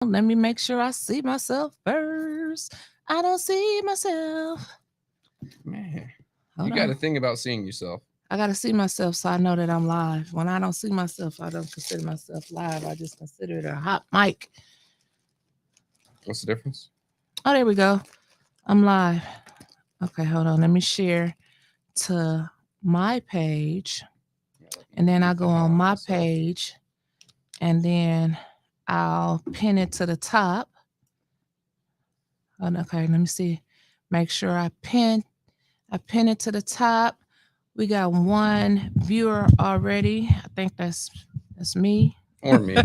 Let me make sure I see myself first. I don't see myself. Man, you Hold got on. to think about seeing yourself. I gotta see myself so I know that I'm live. When I don't see myself, I don't consider myself live. I just consider it a hot mic. What's the difference? Oh, there we go. I'm live. Okay, hold on. Let me share to my page. And then I Beat go the hell on out of my myself. page and then I'll pin it to the top. Oh, okay, let me see. Make sure I pin it to the top. We got one viewer already. I think that's me. Or me.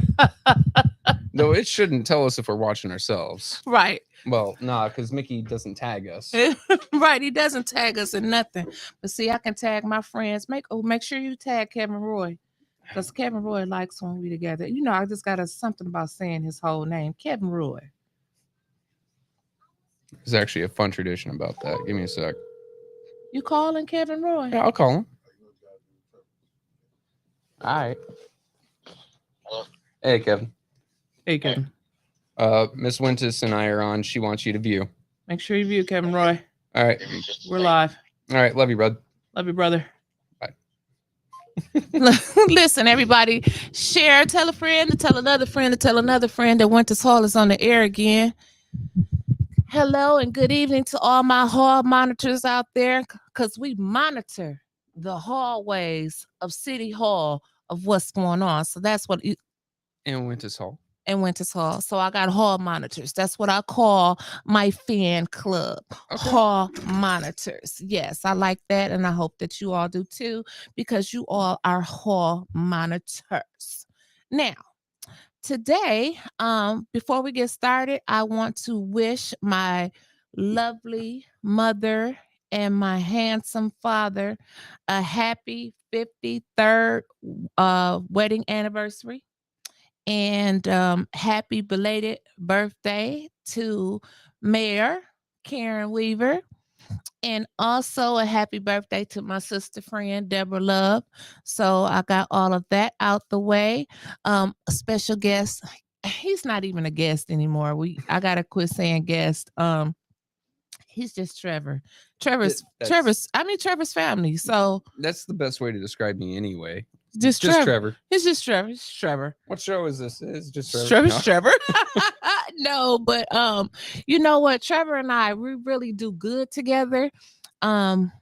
Though it shouldn't tell us if we're watching ourselves. Right. Well, nah, because Mickey doesn't tag us. Right. He doesn't tag us in nothing. But see, I can tag my friends. Make sure you tag Kevin Roy. Because Kevin Roy likes when we together. You know, I just got something about saying his whole name. Kevin Roy. There's actually a fun tradition about that. Give me a sec. You calling Kevin Roy? Yeah, I'll call him. All right. Hey, Kevin. Hey, Kevin. Miss Wyntis and I are on. She wants you to view. Make sure you view Kevin Roy. All right. We're live. All right. Love you, bud. Love you, brother. Bye. Listen, everybody, share, tell a friend to tell another friend to tell another friend that Wyntis Hall is on the air again. Hello and good evening to all my hall monitors out there, because we monitor the hallways of City Hall of what's going on. So that's what And Wyntis Hall. in Wyntis Hall. So I got hall monitors. That's what I call my fan club. Okay. Hall monitors. Yes, I like that. And I hope that you all do too, because you all are hall monitors. Now, today, before we get started, I want to wish my lovely mother and my handsome father a happy 53rd wedding anniversary, and happy belated birthday to Mayor Karen Weaver. And also a happy birthday to my sister friend Deborah Love. So I got all of that out the way. A special guest. He's not even a guest anymore. I gotta quit saying guest. He's just Trevor. Trevor's family. So That's the best way to describe me anyway. just Just Trevor. Trevor. It's just Trevor. It's Trevor. What show is this? It's just Trevor. Trevor's No. Trevor. No, but you know what? Trevor and I, we really do good together. Um,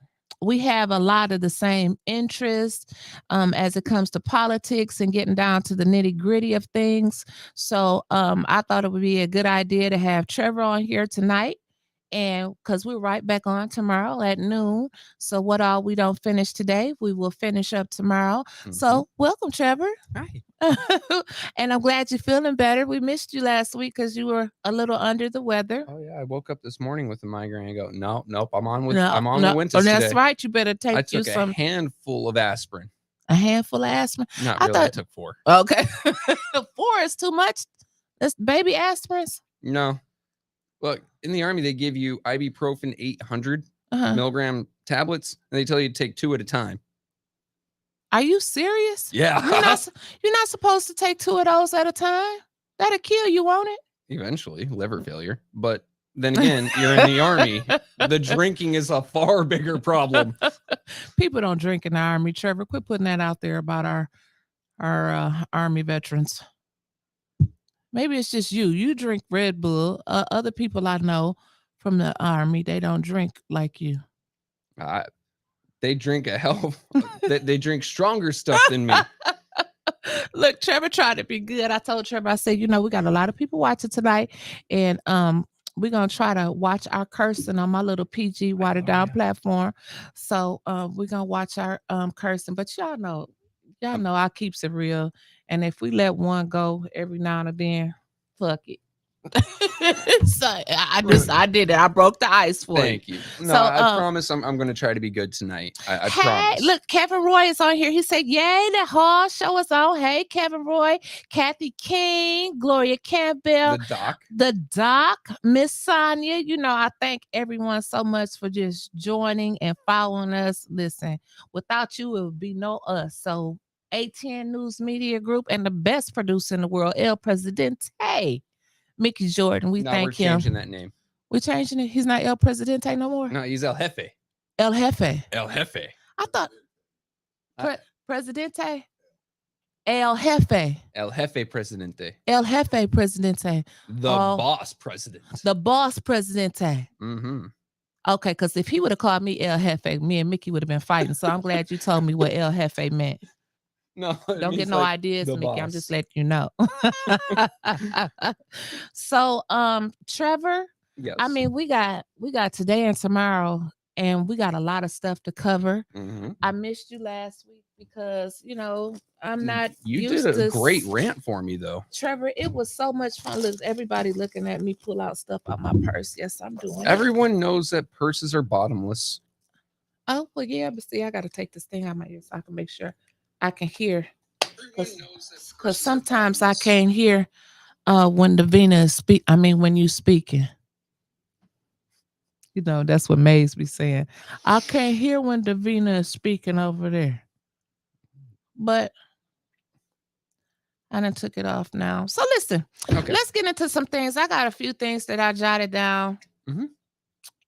we have a lot of the same interests as it comes to politics and getting down to the nitty gritty of things. So I thought it would be a good idea to have Trevor on here tonight. And because we're right back on tomorrow at noon. So what all we don't finish today, we will finish up tomorrow. So welcome, Trevor. Hi. And I'm glad you're feeling better. We missed you last week because you were a little under the weather. Oh yeah, I woke up this morning with a migraine. I go, nope, I'm on with No, I'm on no, with Wyntis oh, that's today. right. You better take I you took a some handful of aspirin. a handful of aspirin. Not I really. I thought took 4. okay, 4 is too much. That's baby aspirins. No, look, in the army they give you ibuprofen 800 Uh-huh. milligram tablets, and they tell you to take 2 at a time. Are you serious? Yeah. You're not supposed to take 2 of those at a time. That'll kill you, won't it? Eventually, liver failure. But then again, you're in the army. The drinking is a far bigger problem. People don't drink in the army, Trevor. Quit putting that out there about our army veterans. Maybe it's just you. You drink Red Bull. Other people I know from the army, they don't drink like you. They drink a hell of, they drink stronger stuff than me. Look, Trevor tried to be good. I told Trevor, I said, we got a lot of people watching tonight, and we're gonna try to watch our cursing on my little PG watered down platform. So we're gonna watch our cursing. But y'all know I keeps it real. And if we let one go every now and then, fuck it. So I did it. I broke the ice for Thank you. you. No, I promise I'm going to try to be good tonight. I promise. Look, Kevin Roy is on here. He said, yay, the hall show is on. Hey, Kevin Roy, Kathy King, Gloria Campbell, the doc, Miss Sonia. I thank everyone so much for just joining and following us. Listen, without you, it would be no us. So ATN News Media Group and the best producer in the world, El Presidente. Mickey Jordan. We Now we're thank him. changing that name. We're changing it. He's not El Presidente no more. No, he's El Jefe. El Jefe. El Jefe. I thought I- Presidente. El Jefe. El Jefe Presidente. El Jefe Presidente. The Oh, boss president. the boss Presidente. Mm-hmm. Okay, because if he would have called me El Jefe, me and Mickey would have been fighting. So I'm glad you told me what El Jefe meant. No, Don't get no ideas, the Mickey. I'm just boss. letting you know. So, Trevor, Yes. I mean, we got today and tomorrow, and we got a lot of stuff to cover. Mm-hmm. I missed you last week because I'm not. You used did a to great rant for me, though. Trevor, it was so much fun. Look, everybody looking at me pull out stuff out my purse. Yes, I'm doing it. Everyone knows that purses are bottomless. Oh, well, yeah, but see, I got to take this thing out my ear so I can make sure I can hear. Because sometimes I can't hear when Davina is when you speaking. That's what Maze be saying. I can't hear when Davina is speaking over there. But I done took it off now. So listen, Okay. let's get into some things. I got a few things that I jotted down. Mhm.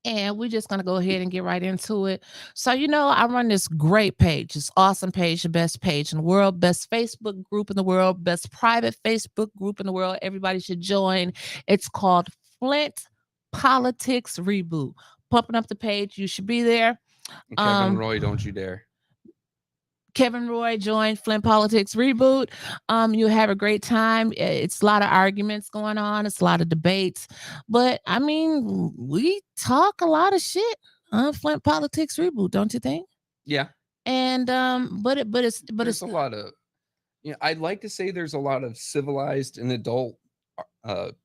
And we're just going to go ahead and get right into it. So, I run this great page, this awesome page, the best page in the world, best Facebook group in the world, best private Facebook group in the world. Everybody should join. It's called Flint Politics Reboot. Pumping up the page. You should be there. Kevin Roy, don't you dare. Kevin Roy joined Flint Politics Reboot. You have a great time. It's a lot of arguments going on. It's a lot of debates. But I mean, we talk a lot of shit on Flint Politics Reboot, don't you think? Yeah. And There's a lot of I'd like to say there's a lot of civilized and adult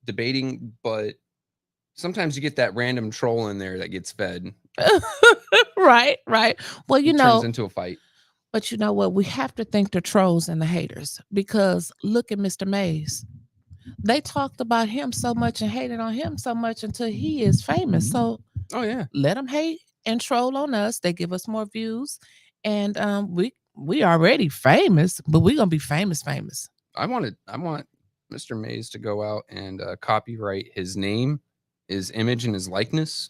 debating, but sometimes you get that random troll in there that gets fed. Right. Well, it turns into a fight. But you know what? We have to thank the trolls and the haters, because look at Mr. Mays. They talked about him so much and hated on him so much until he is famous. So, oh yeah, let them hate and troll on us. They give us more views, and we already famous, but we're gonna be famous. I want Mr. Mays to go out and copyright his name, his image, and his likeness,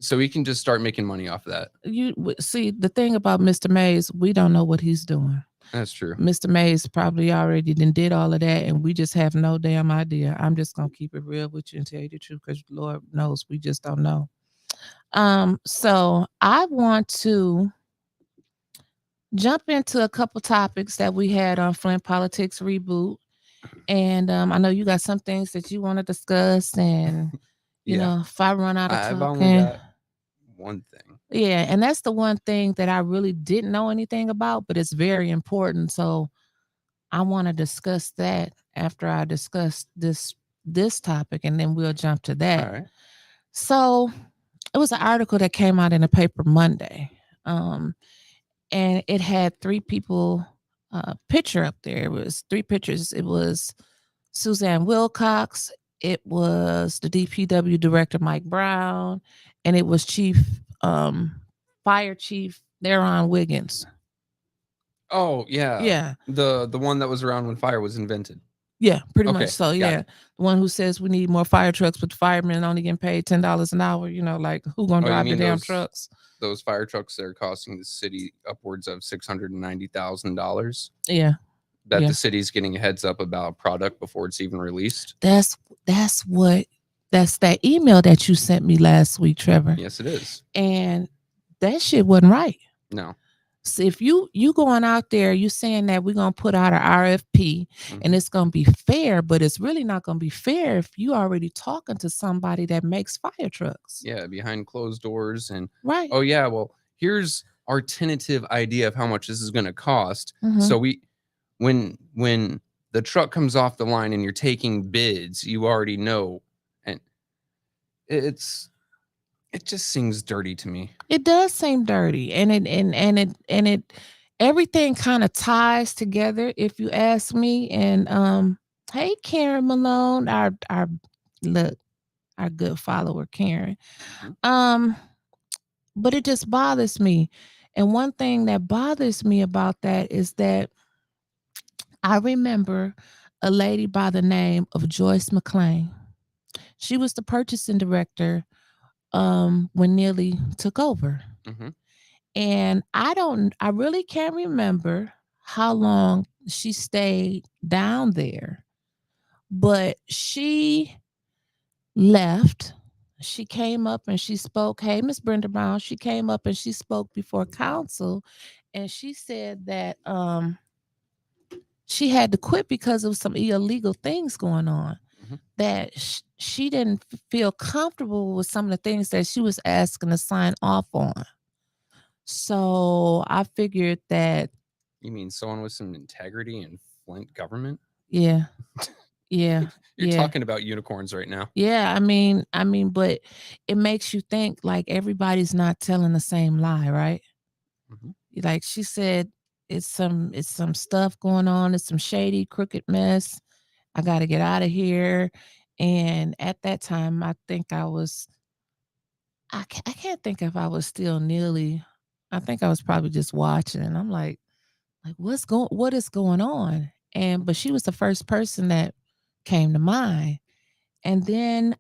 so he can just start making money off of that. You see, the thing about Mr. Mays, we don't know what he's doing. That's true. Mr. Mays probably already did all of that, and we just have no damn idea. I'm just gonna keep it real with you and tell you the truth, because Lord knows we just don't know. So I want to jump into a couple topics that we had on Flint Politics Reboot, and I know you got some things that you want to discuss, and if I run out of I've talking, only got one thing. Yeah, and that's the one thing that I really didn't know anything about, but it's very important. So I want to discuss that after I discuss this topic, and then we'll jump to that. All right. So it was an article that came out in the paper Monday, and it had three people picture up there. It was three pictures. It was Suzanne Wilcox, it was the DPW director Mike Brown, and it was Fire Chief Theron Wiggins. Oh yeah, Yeah, the one that was around when fire was invented. Yeah, pretty Okay, much. So got yeah, it. the one who says we need more fire trucks, but the firemen only getting paid $10 an hour. Like who gonna Oh, you drive the mean damn those- trucks? Those fire trucks that are costing the city upwards of $690,000. Yeah, That Yeah. the city's getting a heads up about a product before it's even released. that's that email that you sent me last week, Trevor. Yes, it is. And that shit wasn't right. No. So if you going out there, you saying that we're gonna put out an RFP and it's gonna be fair, but it's really not gonna be fair if you already talking to somebody that makes fire trucks. Yeah, behind closed doors and Right. oh yeah, well, here's our tentative idea of how much this is going to cost. Mhm. So when the truck comes off the line and you're taking bids, you already know, and it just seems dirty to me. It does seem dirty, and it everything kind of ties together, if you ask me. And hey, Karen Malone, our good follower, Karen. Mhm. But it just bothers me, and one thing that bothers me about that is that I remember a lady by the name of Joyce McLean. She was the purchasing director when Neely took over. Mm-hmm. And I really can't remember how long she stayed down there, but she left. She came up and she spoke. Hey, Miss Brenda Brown. She came up and she spoke before council, and she said that she had to quit because of some illegal things going on. Mm-hmm. That she didn't feel comfortable with some of the things that she was asking to sign off on. So I figured that. You mean someone with some integrity in Flint government? Yeah, yeah, You're yeah. talking about unicorns right now. Yeah, I mean, but it makes you think like everybody's not telling the same lie, right? Mm-hmm. Like she said, it's some stuff going on, it's some shady, crooked mess. I gotta get out of here. And at that time, I think I can't think if I was still nearly. I think I was probably just watching, and I'm like what is going on? And but she was the first person that came to mind. And then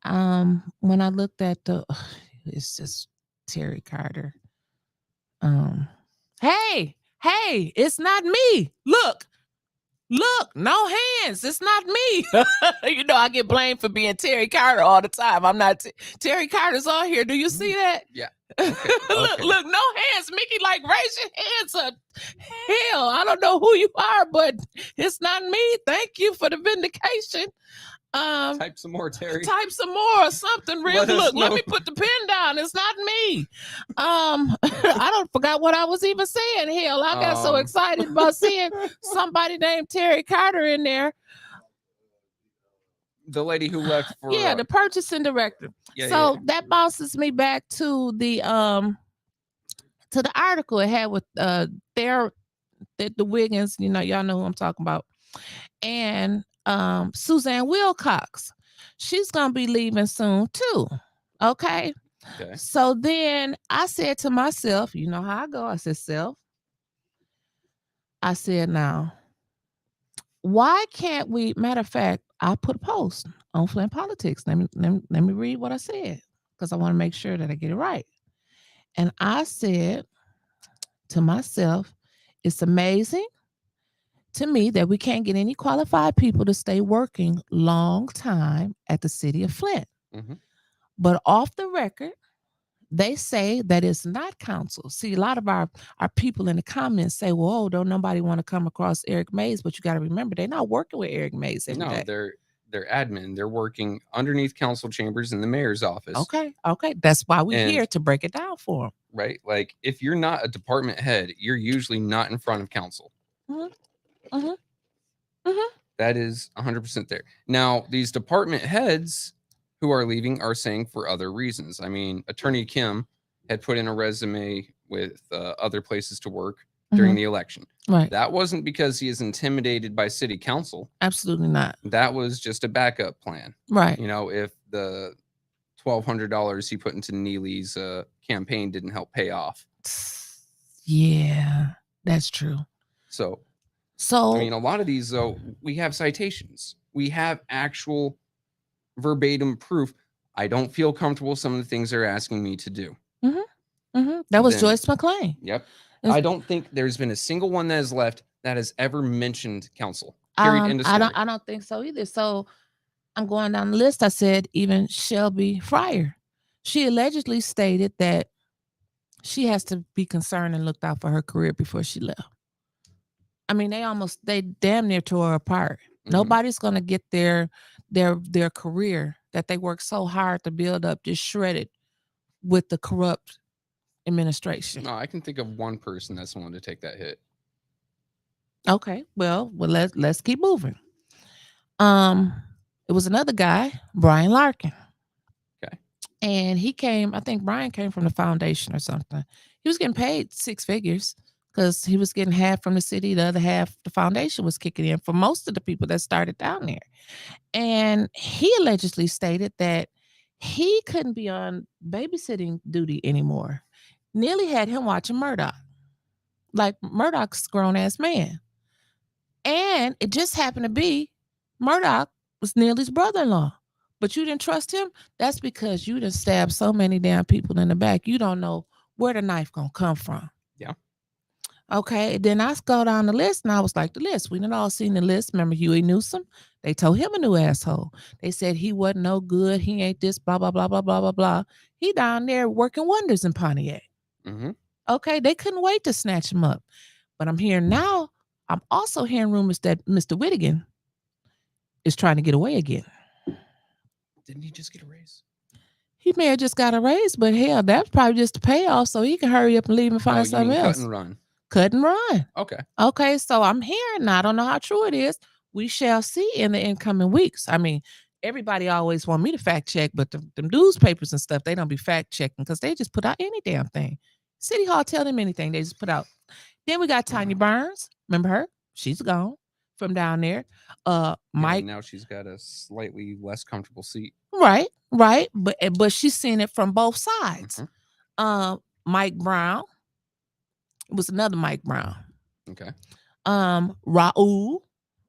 when I looked at the it's just Terry Carter. Um hey, it's not me. Look, no hands. It's not me. You know, I get blamed for being Terry Carter all the time. I'm not Terry Carter's on here. Do you see that? Yeah. Okay. Look, no hands. Mickey, like, raise your hands up. Hell, I don't know who you are, but it's not me. Thank you for the vindication. Type some more, Terry. Type some more or something. Real look, let me put the pen down. It's not me. I don't forgot what I was even saying. Hell, I got so excited about seeing somebody named Terry Carter in there. The lady who left for the purchasing director. Yeah, so that bounces me back to the article it had with the Wiggins, you know, y'all know who I'm talking about. And Suzanne Wilcox. She's gonna be leaving soon too. Okay. So then I said to myself, you know how I go. I said, self. I said, now, why can't we? Matter of fact, I put a post on Flint Politics. Let me read what I said because I want to make sure that I get it right. And I said to myself, it's amazing to me that we can't get any qualified people to stay working long time at the city of Flint. Mm-hmm. But off the record, they say that it's not council. See, a lot of our people in the comments say, well, don't nobody want to come across Eric Mays, but you got to remember, they're not working with Eric Mays every day. They're admin. They're working underneath council chambers in the mayor's office. Okay. That's why we're here to break it down for them. Right? Like, if you're not a department head, you're usually not in front of council. Mm-hmm. Mm-hmm. Mm-hmm. That is 100% there. Now, these department heads who are leaving are saying for other reasons. I mean, Attorney Kim had put in a resume with other places to work during the election. Right. That wasn't because he is intimidated by city council. Absolutely not. That was just a backup plan. Right. You know, if the $1,200 he put into Neely's campaign didn't help pay off. Yeah, that's true. So I mean, a lot of these, though, we have citations. We have actual verbatim proof. I don't feel comfortable with some of the things they're asking me to do. Mm-hmm. Mm-hmm. That was Joyce McClain. Yep. I don't think there's been a single one that has left that has ever mentioned council. I don't think so either. So I'm going down the list. I said even Shelby Fryer. She allegedly stated that she has to be concerned and looked out for her career before she left. I mean, they damn near tore her apart. Mm-hmm. Nobody's gonna get their career that they worked so hard to build up just shredded with the corrupt administration. No, I can think of one person that's willing to take that hit. Okay, well let's keep moving. It was another guy, Brian Larkin. Okay. And he came, I think Brian came from the foundation or something. He was getting paid 6 figures because he was getting half from the city, the other half the foundation was kicking in for most of the people that started down there. And he allegedly stated that he couldn't be on babysitting duty anymore. Nearly had him watching Murdoch. Like Murdoch's grown ass man. And it just happened to be Murdoch was Neely's brother-in-law. but you didn't trust him. That's because you done stabbed so many damn people in the back. You don't know where the knife gonna come from. Yeah. Okay, then I go down the list and I was like, the list. We done all seen the list. Remember Huey Newsom? They told him a new asshole. They said he wasn't no good. He ain't this, blah, blah, blah, blah, blah, blah, blah. He down there working wonders in Pontiac. Mm-hmm. Okay, they couldn't wait to snatch him up. But I'm hearing now, I'm also hearing rumors that Mr. Whittigan is trying to get away again. Didn't he just get a raise? He may have just got a raise, but hell, that's probably just a payoff so he can hurry up and leave and find something else. Cut and run. Cut and run. Okay. Okay, so I'm hearing, I don't know how true it is. We shall see in the incoming weeks. I mean, everybody always want me to fact check, but the newspapers and stuff, they don't be fact checking because they just put out any damn thing. City Hall tell them anything, they just put out. Then we got Tanya Burns. Remember her? She's gone from down there. Mike. Now she's got a slightly less comfortable seat. Right. But she's seen it from both sides. Mm-hmm. Mike Brown. It was another Mike Brown. Okay.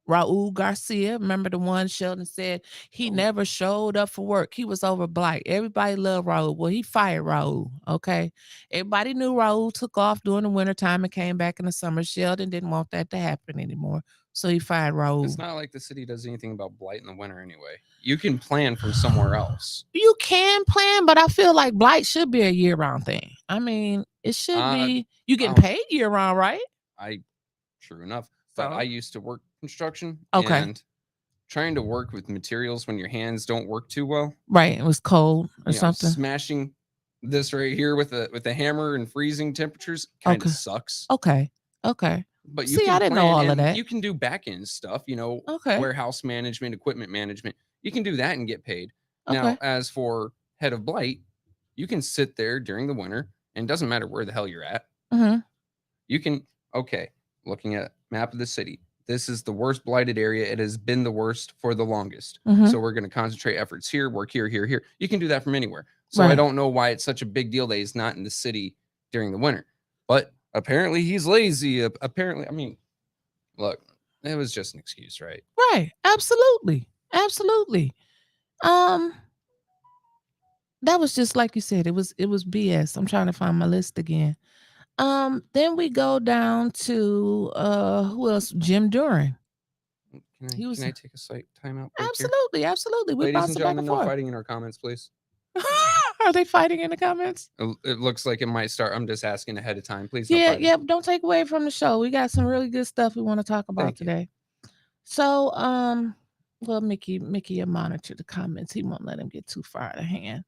Raul Garcia. Remember the one Sheldon said he never showed up for work. He was over Blight. Everybody loved Raul. Well, he fired Raul. Okay. Everybody knew Raul took off during the wintertime and came back in the summer. Sheldon didn't want that to happen anymore. So he fired Raul. It's not like the city does anything about Blight in the winter anyway. You can plan from somewhere else. You can plan, but I feel like Blight should be a year-round thing. I mean, it should be. You getting paid year-round, right? True enough. But I used to work construction. Okay. And trying to work with materials when your hands don't work too well. Right. It was cold or something. Smashing this right here with a hammer and freezing temperatures kind of sucks. Okay. But I didn't know all of that. You can do back end stuff, warehouse management, equipment management. You can do that and get paid. Okay. Now, as for head of Blight, you can sit there during the winter, and it doesn't matter where the hell you're at. Mm-hmm. You can, looking at map of the city, this is the worst blighted area. It has been the worst for the longest. Mm-hmm. So we're going to concentrate efforts here, work here. You can do that from anywhere. So I don't know why it's such a big deal that he's not in the city during the winter. But apparently he's lazy. Apparently, I mean, look, it was just an excuse, right? Right. Absolutely. That was just like you said. It was BS. I'm trying to find my list again. Then we go down to who else? Jim Duran. Can I take a slight timeout? Absolutely. Ladies and gentlemen, no fighting in our comments, please. Are they fighting in the comments? It looks like it might start. I'm just asking ahead of time, please. Yeah. Don't take away from the show. We got some really good stuff we want to talk about today. So, well, Mickey will monitor the comments. He won't let him get too far out of hand.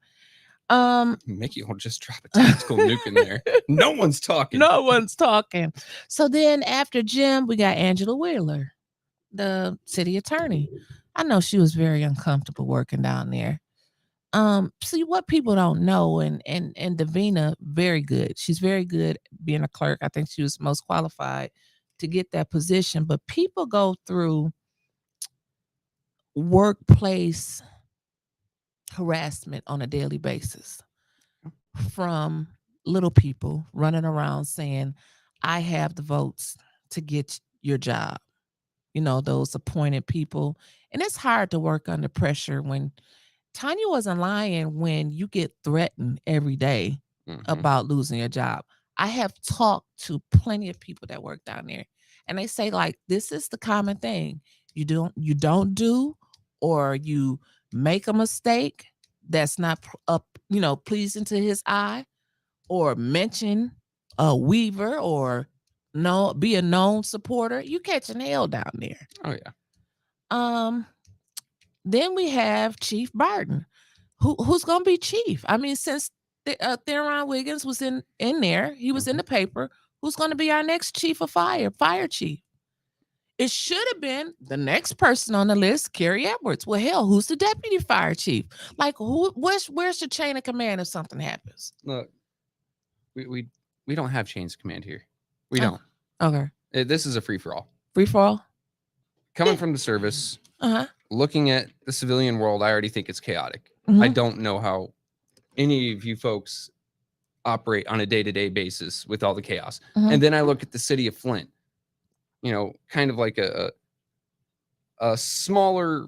Mickey will just drop a tactical nuke in there. No one's talking. So then after Jim, we got Angela Wheeler, the city attorney. I know she was very uncomfortable working down there. See what people don't know, and Davina, very good. She's very good being a clerk. I think she was most qualified to get that position. But people go through workplace harassment on a daily basis from little people running around saying, I have the votes to get your job. Those appointed people. And it's hard to work under pressure when Tanya wasn't lying when you get threatened every day about losing your job. I have talked to plenty of people that work down there, and they say, like, this is the common thing. You don't do, or you make a mistake that's not pleasing to his eye, or mention a Weaver, or be a known supporter. You catching hell down there. Oh yeah. Then we have Chief Barton, who's going to be chief. I mean, since Theron Wiggins was in there, he was in the paper. Who's going to be our next chief of fire chief? It should have been the next person on the list, Carrie Edwards. Well, hell, who's the deputy fire chief? Like, where's the chain of command if something happens? Look, we don't have chains of command here. We don't. Okay. This is a free for all. Free for all. Coming from the service. Looking at the civilian world, I already think it's chaotic. I don't know how any of you folks operate on a day-to-day basis with all the chaos. And then I look at the city of Flint, kind of like a smaller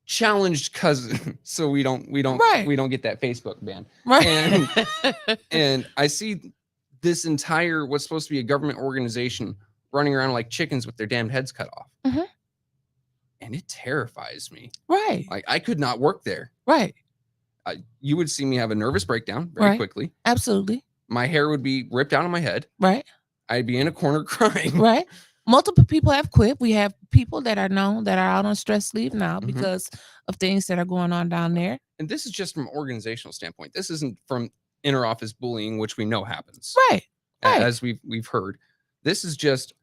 challenged cousin, so we don't get that Facebook ban. Right. And I see this entire what's supposed to be a government organization running around like chickens with their damn heads cut off. Mhm. And it terrifies me. Right. Like I could not work there. Right. You would see me have a nervous breakdown very quickly. Absolutely. My hair would be ripped out of my head. Right. I'd be in a corner crying. Right. Multiple people have quit. We have people that are known that are out on stress leave now because of things that are going on down there. And this is just from an organizational standpoint. This isn't from inter-office bullying, which we know happens. Right. Right. As we've heard. This is just,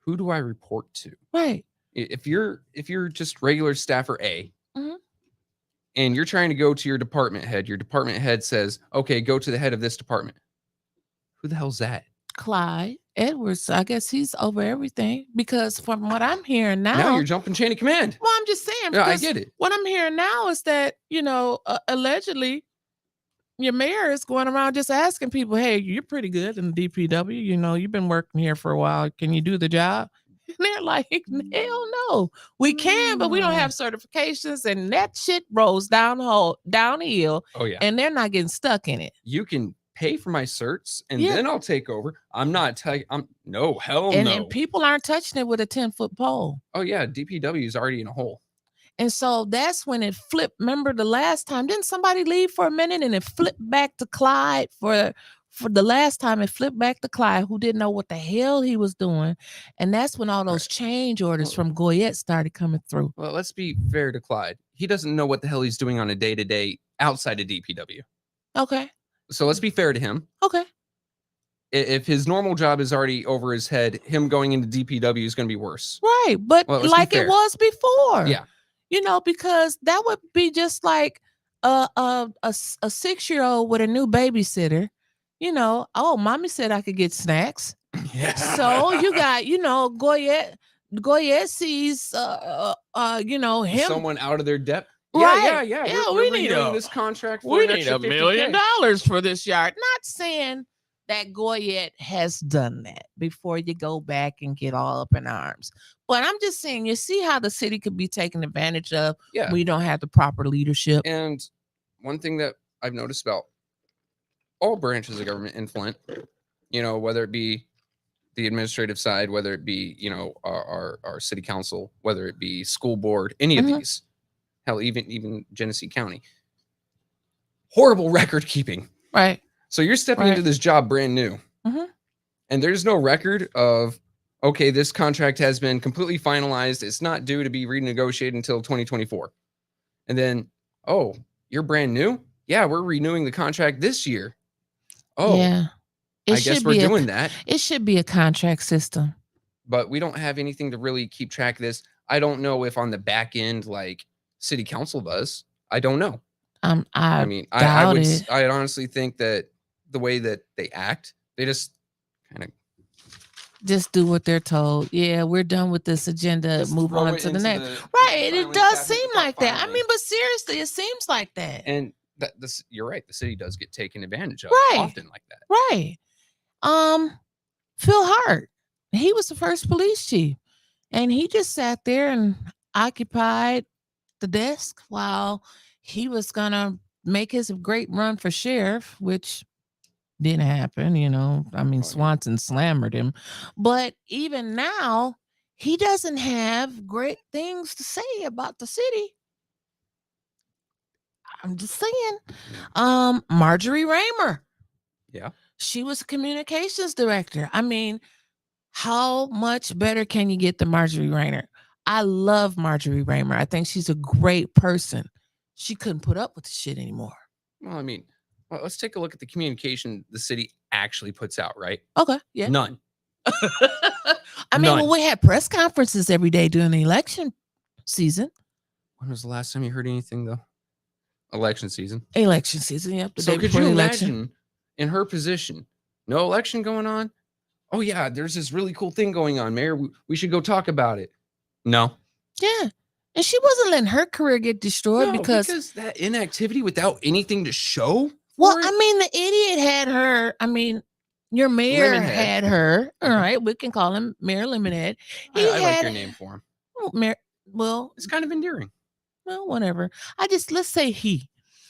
who do I report to? Right. If you're just regular staffer A, and you're trying to go to your department head says, okay, go to the head of this department. Who the hell's that? Clyde Edwards. I guess he's over everything, because from what I'm hearing now you're jumping chain of command. Well, I'm just saying. Yeah, I get it. What I'm hearing now is that, allegedly your mayor is going around just asking people, hey, you're pretty good in the DPW. You've been working here for a while. Can you do the job? And they're like, hell no. We can, but we don't have certifications. And that shit rolls downhill. Oh, yeah. And they're not getting stuck in it. You can pay for my certs and then I'll take over. I'm not no, hell no. And people aren't touching it with a 10-foot pole. Oh, yeah. DPW is already in a hole. And so that's when it flipped. Remember the last time, didn't somebody leave for a minute and it flipped back to Clyde for the last time? It flipped back to Clyde, who didn't know what the hell he was doing. And that's when all those change orders from Goyette started coming through. Well, let's be fair to Clyde. He doesn't know what the hell he's doing on a day-to-day outside of DPW. Okay. So let's be fair to him. Okay. If his normal job is already over his head, him going into DPW is going to be worse. Right. But like it was before. Yeah. Because that would be just like a 6-year-old with a new babysitter. Mommy said I could get snacks. Yeah. So you got, Goyette sees, him. Someone out of their depth. Right. Yeah. We need this contract. We need $1 million for this yard. Not saying that Goyette has done that before you go back and get all up in arms. But I'm just saying, you see how the city could be taken advantage of when we don't have the proper leadership. And one thing that I've noticed about all branches of government in Flint, whether it be the administrative side, whether it be, our city council, whether it be school board, any of these, hell, even Genesee County, horrible record keeping. Right. So you're stepping into this job brand new, and there's no record of, okay, this contract has been completely finalized. It's not due to be renegotiated until 2024. And then, oh, you're brand new? Yeah, we're renewing the contract this year. Oh, yeah. I guess we're doing that. It should be a contract system. But we don't have anything to really keep track of this. I don't know if on the back end, like city council does. I don't know. I honestly think that the way that they act, they just kind of just do what they're told. Yeah, we're done with this agenda. Move on to the next. Right. It does seem like that. I mean, but seriously, it seems like that. And you're right. The city does get taken advantage of often like that. Right. Phil Hart, he was the first police chief, and he just sat there and occupied the desk while he was gonna make his great run for sheriff, which didn't happen. Swanson slammered him. But even now, he doesn't have great things to say about the city. I'm just saying. Marjorie Raymer. Yeah. She was a communications director. I mean, how much better can you get than Marjorie Raymer? I love Marjorie Raymer. I think she's a great person. She couldn't put up with the shit anymore. Well, let's take a look at the communication the city actually puts out, right? Okay. Yeah. None. We had press conferences every day during the election season. When was the last time you heard anything, though? Election season. Election season, yep. So could you imagine in her position, no election going on? Oh, yeah, there's this really cool thing going on, Mayor. We should go talk about it. No. Yeah. And she wasn't letting her career get destroyed because that inactivity without anything to show. Well, the idiot had her. Your mayor had her. All right, we can call him Mayor Lemonhead. I like your name for him. Well, it's kind of endearing. well, whatever. Let's say he.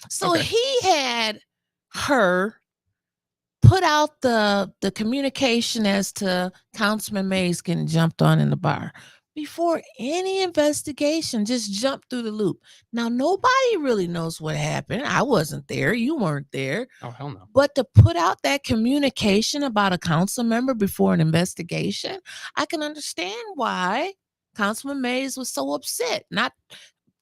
So Okay. he had her put out the communication as to Councilman Mays getting jumped on in the bar before any investigation. Just jumped through the loop. Now nobody really knows what happened. I wasn't there. You weren't there. Oh, hell no. But to put out that communication about a council member before an investigation, I can understand why Councilman Mays was so upset. Not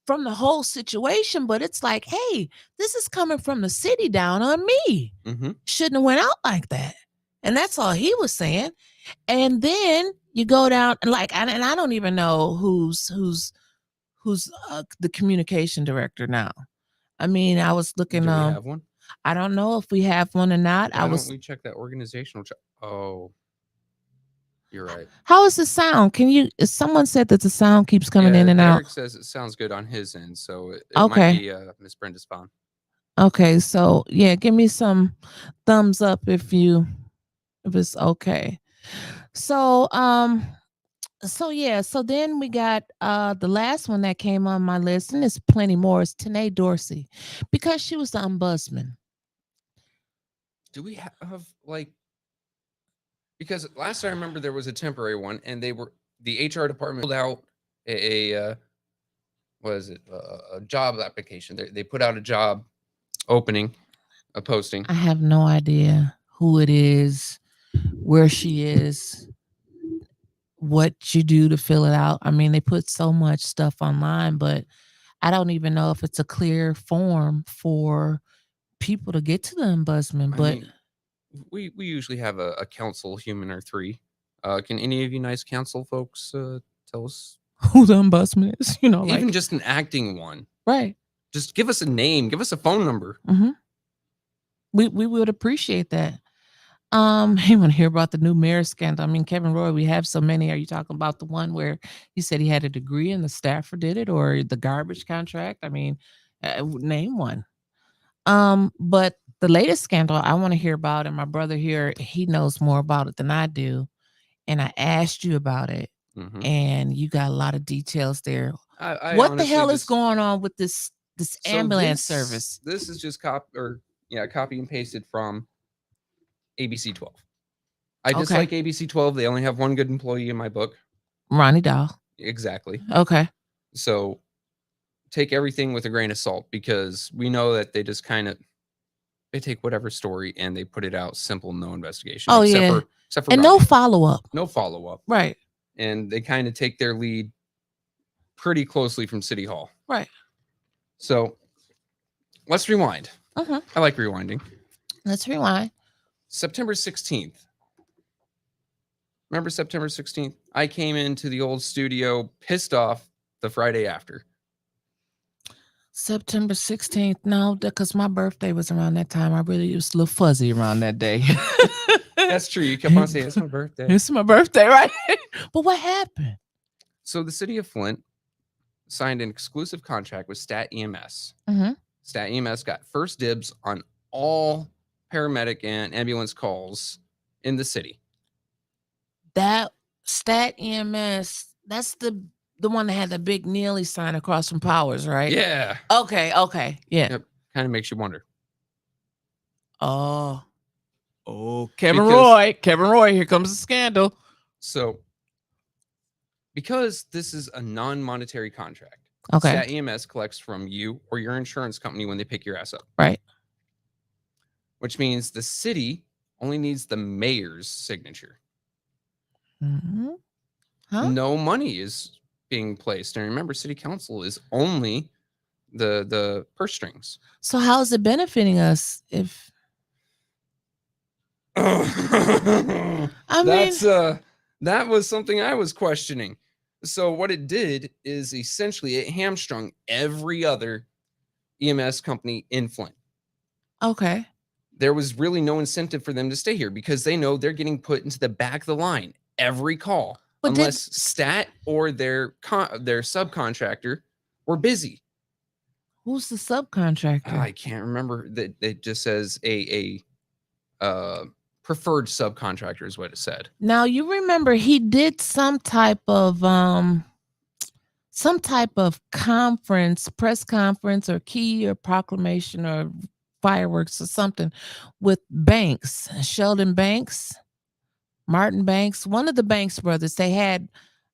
from the whole situation, but it's like, hey, this is coming from the city down on me. Mm-hmm. Shouldn't have went out like that. And that's all he was saying. And then you go down and I don't even know who's the communication director now. I mean, I was looking. Do we have one? I don't know if we have one or not. Why don't we check that organizational check? Oh, you're right. How is the sound? Someone said that the sound keeps coming in and out. Derek says it sounds good on his end, so it Okay. might be Miss Brenda's phone. Okay, so yeah, give me some thumbs up if it's okay. So so then we got the last one that came on my list, and there's plenty more, is Tanae Dorsey, because she was the ombudsman. Do we have because last I remember there was a temporary one, and the HR department pulled out a job application. They put out a job opening, a posting. I have no idea who it is, where she is, what you do to fill it out. I mean, they put so much stuff online, but I don't even know if it's a clear form for people to get to the ombudsman. But we usually have a council human or three. Can any of you nice council folks tell us who the ombudsman is? Even just an acting one, right? Just give us a name, give us a phone number. Mm-hmm. We would appreciate that. You want to hear about the new mayor scandal? I mean, Kevin Roy, we have so many. Are you talking about the one where he said he had a degree and the staffer did it, or the garbage contract? I mean, name one. But the latest scandal I want to hear about, and my brother here, he knows more about it than I do, and I asked you about it, and you got a lot of details there. What the hell is going on with this ambulance service? This is just copy and pasted from ABC 12. I dislike ABC 12. They only have one good employee in my book. Ronnie Dahl. Exactly. Okay. So take everything with a grain of salt, because we know that they just they take whatever story and they put it out simple, no investigation. Oh, except for and Ronnie. No follow-up. No follow-up. Right. And they kind of take their lead pretty closely from City Hall. Right. So let's rewind. I like rewinding. Let's rewind. September 16th. Remember September 16th? I came into the old studio pissed off the Friday after. September 16th. No, because my birthday was around that time. I really was a little fuzzy around that day. That's true. You kept on saying, it's my birthday. It's my birthday, right? But what happened? So the city of Flint signed an exclusive contract with Stat EMS. Stat EMS got first dibs on all paramedic and ambulance calls in the city. That Stat EMS, that's the one that had the big Neely sign across from Powers, right? Yeah. Okay. Yeah. Yep. Kind of makes you wonder. Oh, Kevin Roy, here comes the scandal. So, because this is a non-monetary contract, Stat EMS collects from you or your insurance company when they pick your ass up. Right. Which means the city only needs the mayor's signature. No money is being placed. And remember, city council is only the purse strings. So how is it benefiting us if... that was something I was questioning. So what it did is essentially it hamstrung every other EMS company in Flint. Okay. There was really no incentive for them to stay here because they know they're getting put into the back of the line every call, but unless Stat or their subcontractor were busy. Who's the subcontractor? I can't remember. That it just says a preferred subcontractor is what it said. Now you remember he did some type of some type of conference, press conference, or key or proclamation or fireworks or something with Banks, Sheldon Banks, Martin Banks, one of the Banks brothers. They had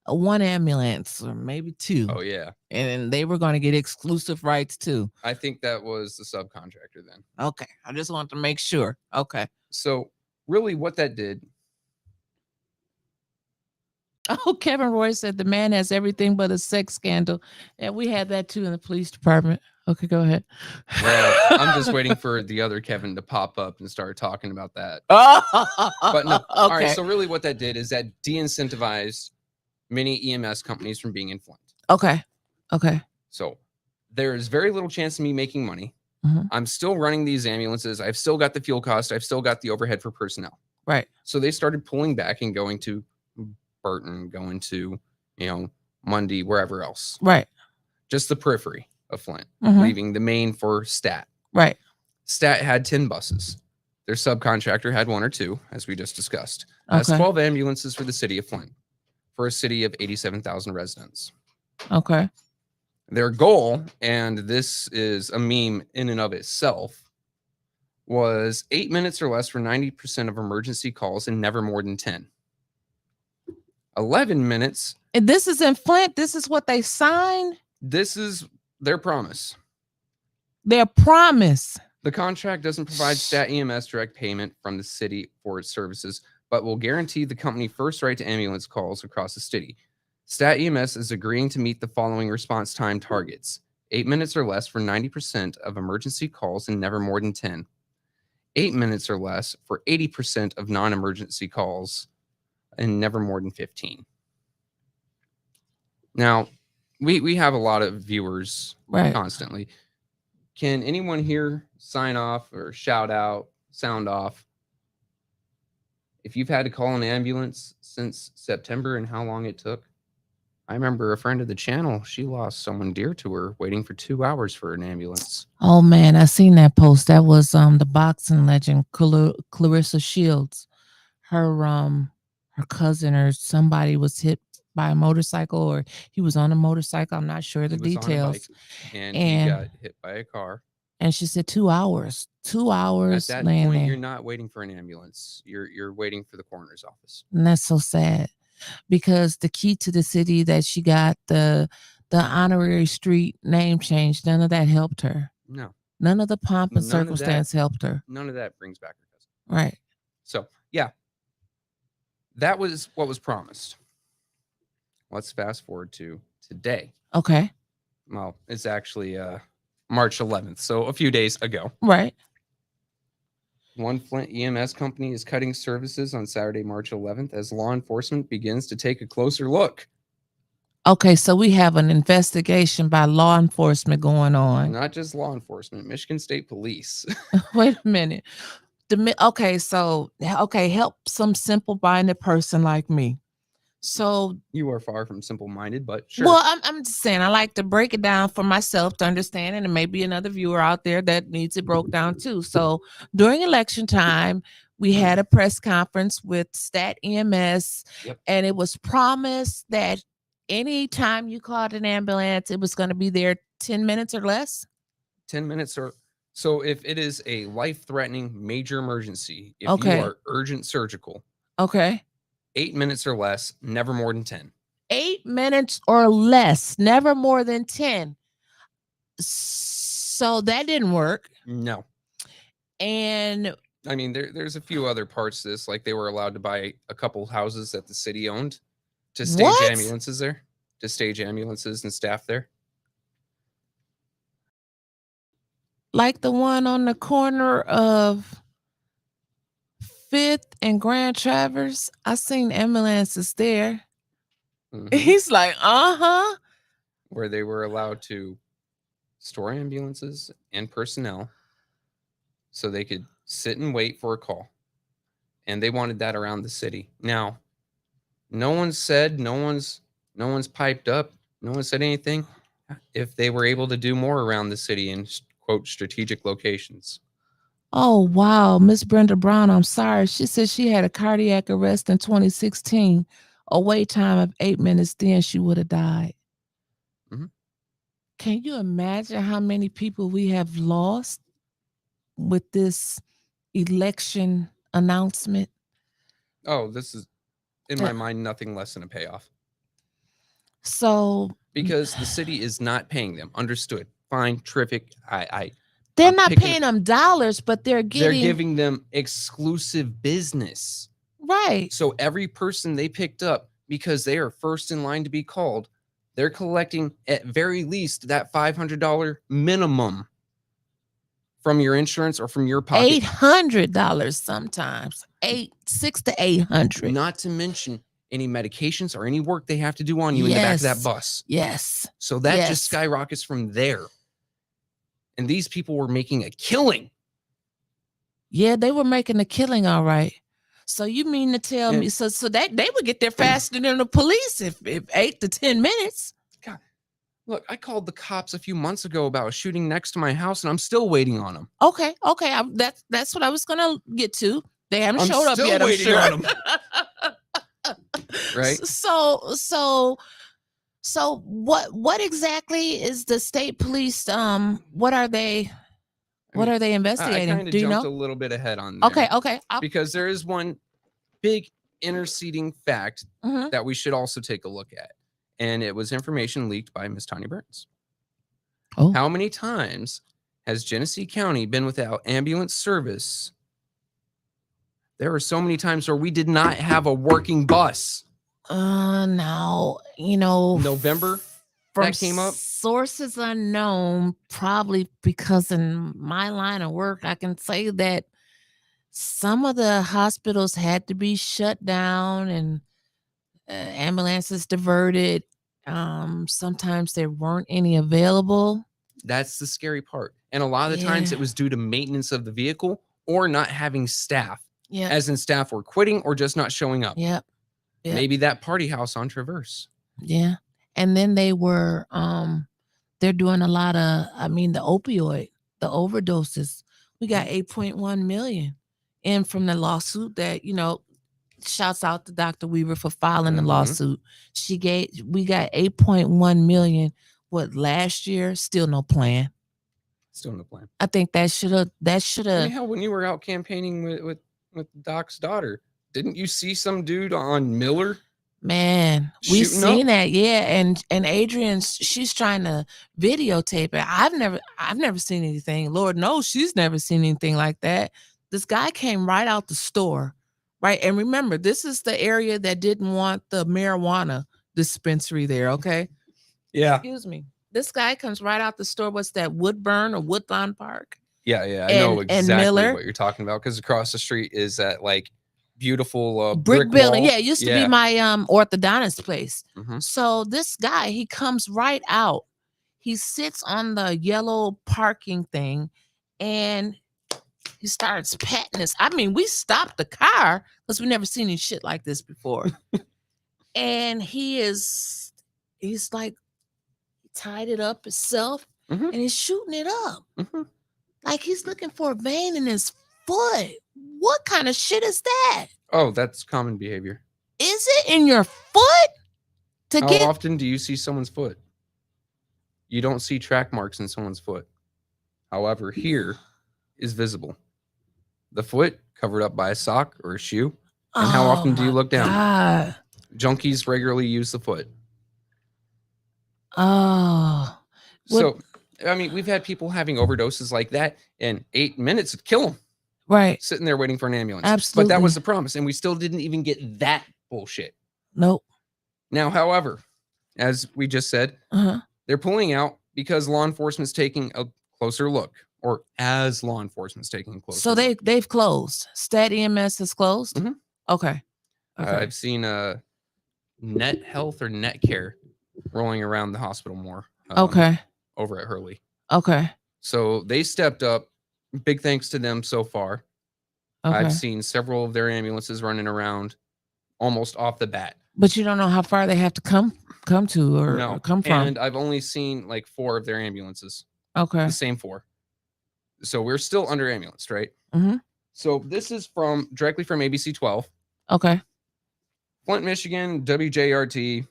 one ambulance or maybe two, Oh yeah, and they were going to get exclusive rights too. I think that was the subcontractor then. Okay, I just want to make sure. Okay. So really, what that did. Oh, Kevin Roy said the man has everything but a sex scandal. And we had that too in the police department. Okay, go ahead. Well, I'm just waiting for the other Kevin to pop up and start talking about that. But no. Okay. All right. So really what that did is that de-incentivized many EMS companies from being in Flint. Okay. Okay. So there is very little chance of me making money. Mhm. I'm still running these ambulances. I've still got the fuel cost. I've still got the overhead for personnel. Right. So they started pulling back and going to Burton, going to, Mundy, wherever else. Right. Just the periphery of Flint, Mhm. leaving the main for Stat. Right. Stat had 10 buses. Their subcontractor had 1 or 2, as we just discussed. That's Okay. 12 ambulances for the city of Flint, for a city of 87,000 residents. Okay. Their goal, and this is a meme in and of itself, was 8 minutes or less for 90% of emergency calls and never more than 10. 11 minutes. And this is in Flint. This is what they signed. This is their promise. Their promise. The contract doesn't provide Stat EMS direct payment from the city for its services, but will guarantee the company first right to ambulance calls across the city. Stat EMS is agreeing to meet the following response time targets: 8 minutes or less for 90% of emergency calls and never more than 10. 8 minutes or less for 80% of non-emergency calls and never more than 15. Now, we have a lot of viewers constantly. Can anyone here sign off or shout out, sound off, if you've had to call an ambulance since September and how long it took? I remember a friend of the channel, she lost someone dear to her waiting for 2 hours for an ambulance. Oh man, I seen that post. That was the boxing legend Clarissa Shields. Her cousin or somebody was hit by a motorcycle, or he was on a motorcycle. I'm not sure the details. And he got hit by a car. And she said 2 hours. 2 hours. At that point, you're not waiting for an ambulance. You're waiting for the coroner's office. And that's so sad, because the key to the city that she got, the honorary street name change, none of that helped her. No. None of the pomp and circumstance helped her. None of that brings back her cousin. Right. So, yeah. That was what was promised. Let's fast forward to today. Okay. Well, it's actually March 11th, so a few days ago. Right. One Flint EMS company is cutting services on Saturday, March 11th, as law enforcement begins to take a closer look. Okay, so we have an investigation by law enforcement going on. Not just law enforcement, Michigan State Police. Wait a minute. Help some simple-minded person like me. So you are far from simple-minded, but sure. Well, I'm just saying, I like to break it down for myself to understand, and there may be another viewer out there that needs it broke down too. So during election time, we had a press conference with Stat EMS, and it was promised that anytime you called an ambulance, it was going to be there 10 minutes or less. 10 minutes or so if it is a life-threatening major emergency, if you are urgent surgical. Okay. 8 minutes or less, never more than 10. 8 minutes or less, never more than 10. So that didn't work. No. And I mean, there's a few other parts to this, like they were allowed to buy a couple houses that the city owned to stage ambulances there, to stage ambulances and staff there. Like the one on the corner of 5th and Grand Traverse. I seen ambulances there. Mm-hmm. He's like, where they were allowed to store ambulances and personnel so they could sit and wait for a call. And they wanted that around the city. Now, no one said, no one's piped up, no one said anything if they were able to do more around the city in, quote, strategic locations. Oh, wow. Miss Brenda Brown, I'm sorry. She said she had a cardiac arrest in 2016. A wait time of 8 minutes, then she would have died. Mm-hmm. Can you imagine how many people we have lost with this election announcement? Oh, this is, in my mind, nothing less than a payoff. So because the city is not paying them. Understood. Fine, terrific. They're I'm not paying them dollars, but they're giving them exclusive business. Right. So every person they picked up, because they are first in line to be called, they're collecting at very least that $500 minimum from your insurance or from your pocket. $800 sometimes. 600 to 800. Not to mention any medications or any work they have to do on you in the back of that bus. Yes. So that just skyrockets from there. And these people were making a killing. Yeah, they were making a killing, all right. So you mean to tell me so that they would get there faster than the police if 8 to 10 minutes? God, look, I called the cops a few months ago about a shooting next to my house, and I'm still waiting on them. Okay. That's what I was gonna get to. They haven't showed up yet. I'm sure. On them. Right. So what exactly is the state police? What are they? What are they investigating? I kind of jumped a little bit ahead on there. Okay. Because there is one big interceding fact that we should also take a look at. And it was information leaked by Miss Tanya Burns. Oh. How many times has Genesee County been without ambulance service? There were so many times where we did not have a working bus. Now, November that came up. Sources unknown, probably because in my line of work, I can say that some of the hospitals had to be shut down and ambulances diverted. Sometimes there weren't any available. That's the scary part. And a lot of the times it was due to maintenance of the vehicle or not having staff. Yeah. As in staff were quitting or just not showing up. Yep. Maybe that party house on Traverse. Yeah. And then they were they're doing a lot of the overdoses. We got 8.1 million in from the lawsuit that, shouts out to Dr. Weaver for filing the lawsuit. We got 8.1 million last year, still no plan. I think that should have hell, when you were out campaigning with Doc's daughter, didn't you see some dude on Miller? Man, we've seen that, and Adrian, she's trying to videotape it. I've never seen anything. Lord knows she's never seen anything like that. This guy came right out the store, right? And remember, this is the area that didn't want the marijuana dispensary there, okay? Yeah. Excuse me. This guy comes right out the store. What's that, Woodburn or Woodlawn Park? Yeah, I know exactly what you're talking about, because across the street is that beautiful brick building. wall. Yeah, it used to be my orthodontist place. So this guy, he comes right out. He sits on the yellow parking thing and he starts patting us. We stopped the car because we never seen any shit like this before. And he's like tied it up himself and he's shooting it up. Like he's looking for a vein in his foot. What kind of shit is that? Oh, that's common behavior. Is it in your foot? How often do you see someone's foot? You don't see track marks in someone's foot. However, here is visible. The foot covered up by a sock or a shoe. And how often do you look down? God. Junkies regularly use the foot. Oh. So, we've had people having overdoses like that, and 8 minutes would kill them. Right. Sitting there waiting for an ambulance. Absolutely. But that was the promise, and we still didn't even get that bullshit. Nope. Now, however, as we just said, they're pulling out because law enforcement's taking a closer look, or as law enforcement's taking a closer look. So they've closed. Stat EMS has closed? Okay. I've seen Net Health or Net Care rolling around the hospital more. Over at Hurley. Okay. So they stepped up. Big thanks to them so far. Okay. I've seen several of their ambulances running around almost off the bat. But you don't know how far they have to come to or come from. And I've only seen 4 of their ambulances. Okay. The same 4. So we're still under ambulance, right? So this is directly from ABC 12. Okay. Flint, Michigan, WJRT.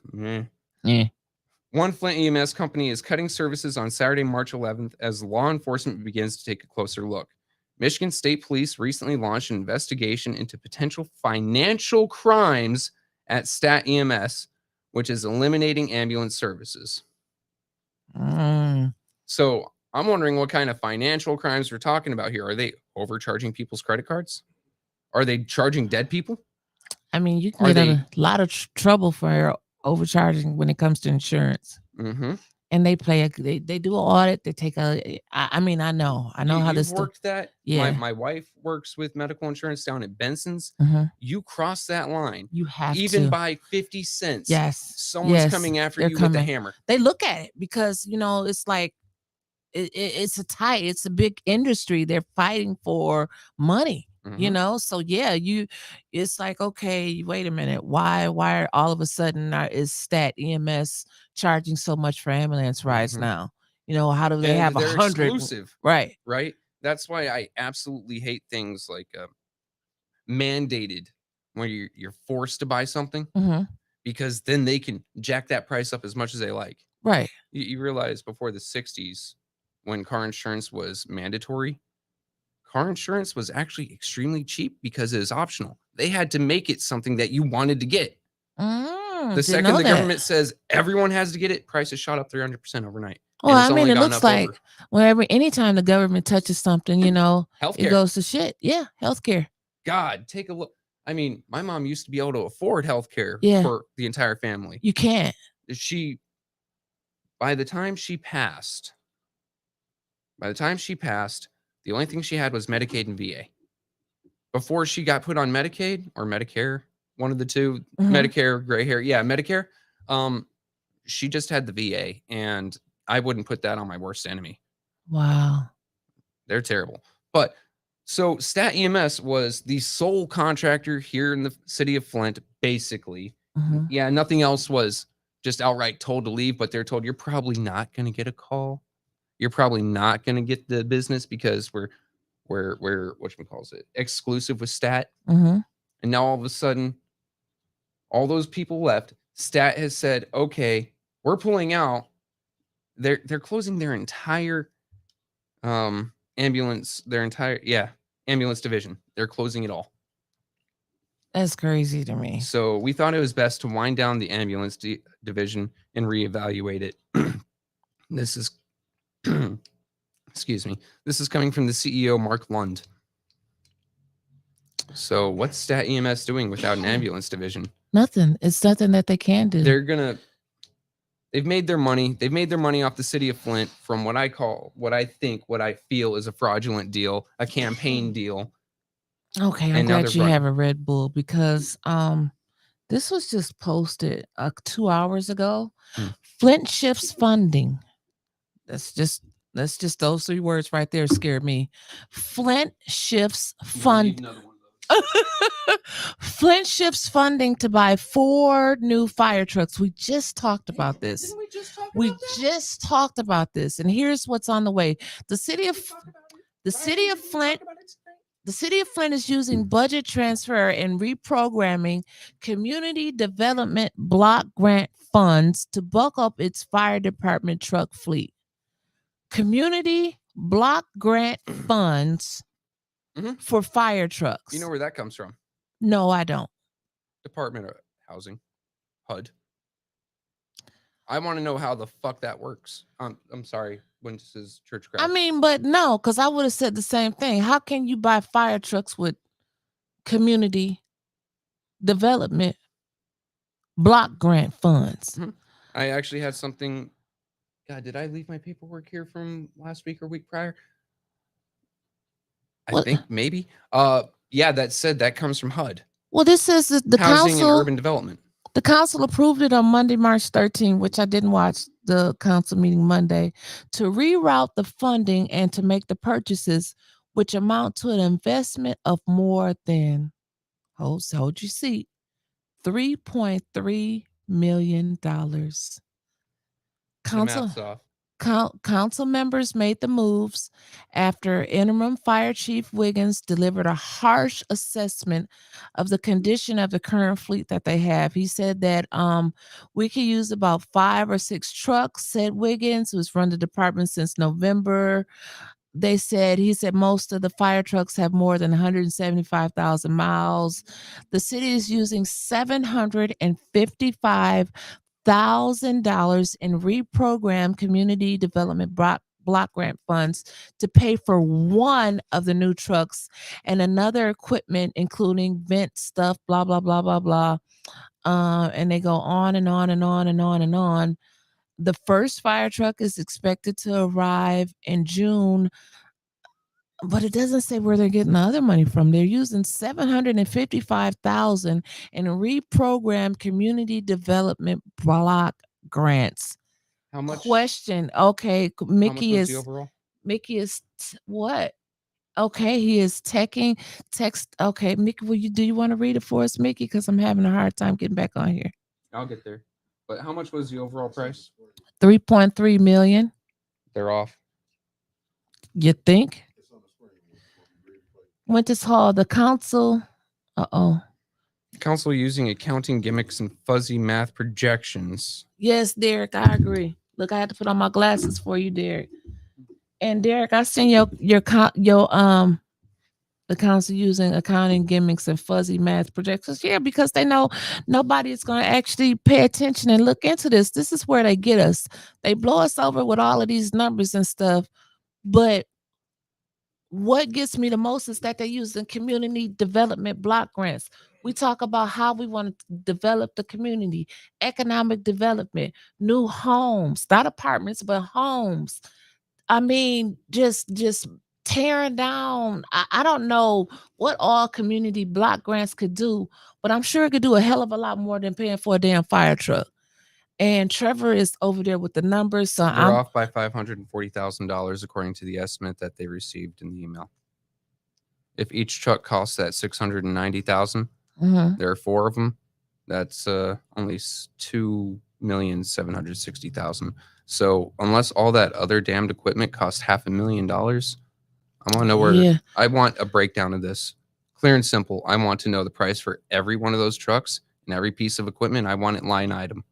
One Flint EMS company is cutting services on Saturday, March 11th, as law enforcement begins to take a closer look. Michigan State Police recently launched an investigation into potential financial crimes at Stat EMS, which is eliminating ambulance services. So I'm wondering what kind of financial crimes we're talking about here. Are they overcharging people's credit cards? Are they charging dead people? I mean, you can get a lot of trouble for overcharging when it comes to insurance. Mm-hmm. And they do an audit. They take I mean, I know how this worked that. Yeah. My wife works with medical insurance down at Benson's. You cross that line. You have even to. by 50 cents. Yes. Someone's coming after you with a hammer. They look at it because, it's like, it's a big industry. They're fighting for money. So yeah, it's like, okay, wait a minute, why are all of a sudden is Stat EMS charging so much for ambulance rides now? How do they have 100 exclusive? Right That's why I absolutely hate things like mandated, where you're forced to buy something, because then they can jack that price up as much as they like. Right. You realize before the 60s, when car insurance was mandatory, car insurance was actually extremely cheap because it was optional. They had to make it something that you wanted to get. The second the government says everyone has to get it, prices shot up 300% overnight. Well, I mean, it looks like anytime the government touches something, healthcare. It goes to shit. Yeah, healthcare. God, take a look. I mean, my mom used to be able to afford healthcare for the entire family. You can't. By the time she passed, the only thing she had was Medicaid and VA. Before she got put on Medicaid or Medicare, one of the two, Medicare, gray hair. Yeah, Medicare. She just had the VA, and I wouldn't put that on my worst enemy. Wow. They're terrible. But so Stat EMS was the sole contractor here in the city of Flint, basically. Yeah, nothing else was just outright told to leave, but they're told you're probably not going to get a call. You're probably not going to get the business because we're whatchamacalls it, exclusive with Stat. And now all of a sudden, all those people left. Stat has said, okay, we're pulling out. They're closing their entire ambulance division. They're closing it all. That's crazy to me. So we thought it was best to wind down the ambulance division and reevaluate it. This is excuse me. This is coming from the CEO, Mark Lund. So what's Stat EMS doing without an ambulance division? Nothing. It's nothing that they can do. They've made their money. They've made their money off the city of Flint from what I feel is a fraudulent deal, a campaign deal. Okay, I'm glad you have a Red Bull because this was just posted 2 hours ago. Flint shifts funding. That's just those 3 words right there scared me. Flint shifts fund. Flint shifts funding to buy 4 new fire trucks. We just talked about this. Didn't we just talk about We just talked about this, and here's what's on the way. The city of Flint is using budget transfer and reprogramming community development block grant funds to bulk up its fire department truck fleet. Community block grant funds for fire trucks. You know where that comes from? No, I don't. Department of Housing, HUD. I want to know how the fuck that works. I'm sorry, Wyntis' church crowd. I mean, but no, because I would have said the same thing. How can you buy fire trucks with community development block grant funds? I actually had something. God, did I leave my paperwork here from last week or week prior? I think maybe. Yeah, that said that comes from HUD. Well, this says that the Housing council and Urban Development. The council approved it on Monday, March 13, which I didn't watch the council meeting Monday, to reroute the funding and to make the purchases, which amount to an investment of more than, hold your seat, $3.3 million. Council, Council members made the moves after interim fire chief Wiggins delivered a harsh assessment of the condition of the current fleet that they have. He said that we could use about 5 or 6 trucks, said Wiggins, who's run the department since November. He said most of the fire trucks have more than 175,000 miles. The city is using $755,000 in reprogrammed community development block grant funds to pay for one of the new trucks and another equipment, including vent stuff, blah, blah, blah, blah, blah. And they go on and on and on and on and on. The first fire truck is expected to arrive in June, but it doesn't say where they're getting the other money from. They're using 755,000 in reprogrammed community development block grants. How much? Question. Okay, Mickey how much was is the overall? Mickey is what? Okay, he is text. Okay, Mickey, do you want to read it for us, Mickey? Because I'm having a hard time getting back on here. I'll get there. But how much was the overall price? 3.3 million. They're off. You think? Wyntis Hall, the council. Council using accounting gimmicks and fuzzy math projections. Yes, Derek, I agree. Look, I had to put on my glasses for you, Derek. And Derek, I seen the council using accounting gimmicks and fuzzy math projections. Yeah, because they know nobody is going to actually pay attention and look into this. This is where they get us. They blow us over with all of these numbers and stuff. But what gets me the most is that they're using community development block grants. We talk about how we want to develop the community, economic development, new homes, not apartments, but homes. I mean, just tearing down. I don't know what all community block grants could do, but I'm sure it could do a hell of a lot more than paying for a damn fire truck. And Trevor is over there with the numbers. So They're I'm off by $540,000 according to the estimate that they received in the email. If each truck costs that $690,000, there are 4 of them. That's only $2,760,000. So unless all that other damned equipment costs $500,000, I want to know where. Yeah. I want a breakdown of this, clear and simple. I want to know the price for every one of those trucks and every piece of equipment. I want it line item.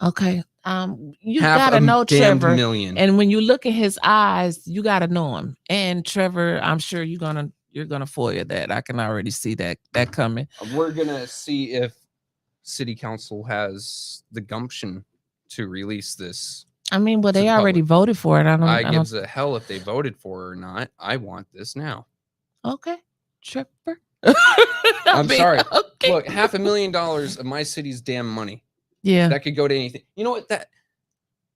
Okay. You gotta know Trevor. $500,000. And when you look at his eyes, you gotta know him. And Trevor, I'm sure you're gonna foil that. I can already see that coming. We're gonna see if city council has the gumption to release this. I mean, well, they already voted for it. I gives a hell if they voted for it or not. I want this now. Okay, Trevor. I'm sorry. Okay. Look, $500,000 of my city's damn money. Yeah. That could go to anything. You know what?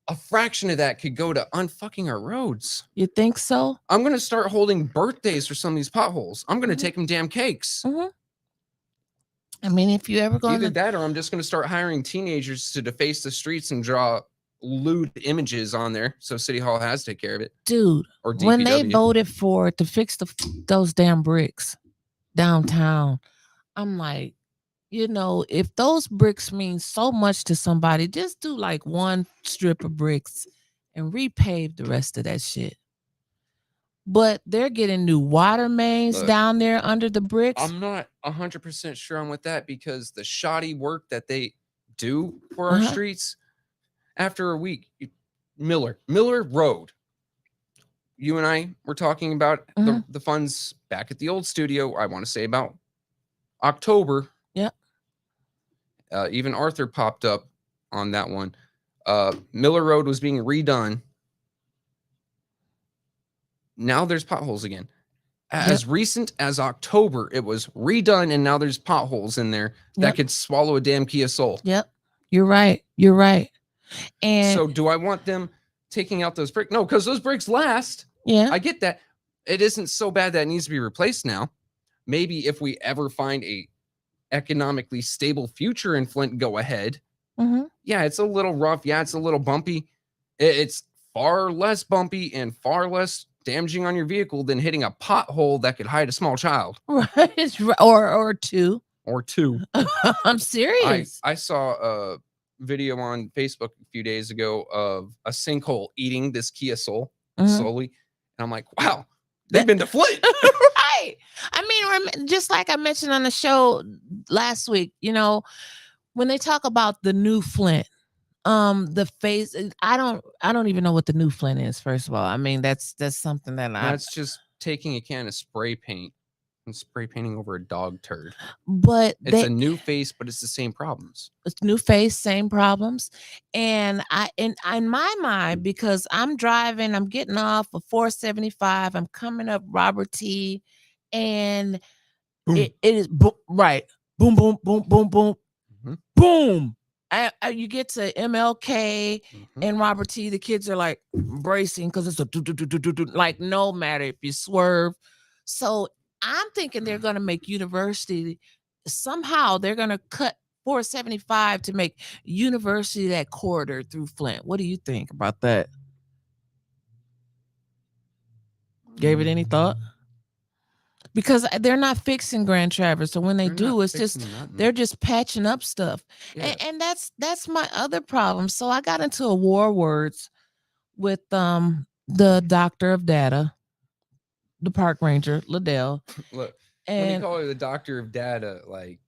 A fraction of that could go to unfucking our roads. You think so? I'm going to start holding birthdays for some of these potholes. I'm going to take them damn cakes. I mean, if you ever go either that or I'm just going to start hiring teenagers to deface the streets and draw lewd images on there. So City Hall has to take care of it. Dude, or DPW. When they voted for to fix those damn bricks downtown, I'm like, if those bricks mean so much to somebody, just do like one strip of bricks and repave the rest of that shit. But they're getting new water mains down there under the bricks. I'm not 100% sure on with that because the shoddy work that they do for our streets, after a week, Miller Road. You and I were talking about the funds back at the old studio. I want to say about October. Yeah. Even Arthur popped up on that one. Miller Road was being redone. Now there's potholes again. As recent as October, it was redone, and now there's potholes in there that could swallow a damn Kia Soul. Yep. You're right. And so do I want them taking out those bricks? No, because those bricks last. Yeah. I get that. It isn't so bad that it needs to be replaced now. Maybe if we ever find a economically stable future in Flint, go ahead. Yeah, it's a little rough. Yeah, it's a little bumpy. It's far less bumpy and far less damaging on your vehicle than hitting a pothole that could hide a small child. Right. Or two. Or two. I'm serious. I saw video on Facebook a few days ago of a sinkhole eating this Kia Soul Mhm. slowly, and I'm like, wow, they've That- been to Flint. Right. I mean, just like I mentioned on the show last week, when they talk about the new Flint, the face, I don't even know what the new Flint is, first of all. I mean, that's something that That's just taking a can of spray paint and spray painting over a dog turd. but It's a new face, but it's the same problems. It's new face, same problems. And in my mind, because I'm driving, I'm getting off of 475, I'm coming up Robert T, and Boom. it is right. Boom, boom, boom, boom, boom, boom. You get to MLK and Robert T. The kids are like bracing because it's a like no matter if you swerve. So I'm thinking they're going to make University somehow. They're going to cut 475 to make University that corridor through Flint. What do you think about that? Gave it any thought? Because they're not fixing Grand Traverse, so when they do, it's just they're just patching up stuff. Yeah. And that's my other problem. So I got into a war words with the doctor of data, the park ranger, Liddell. Look, when you call her the doctor of data, like,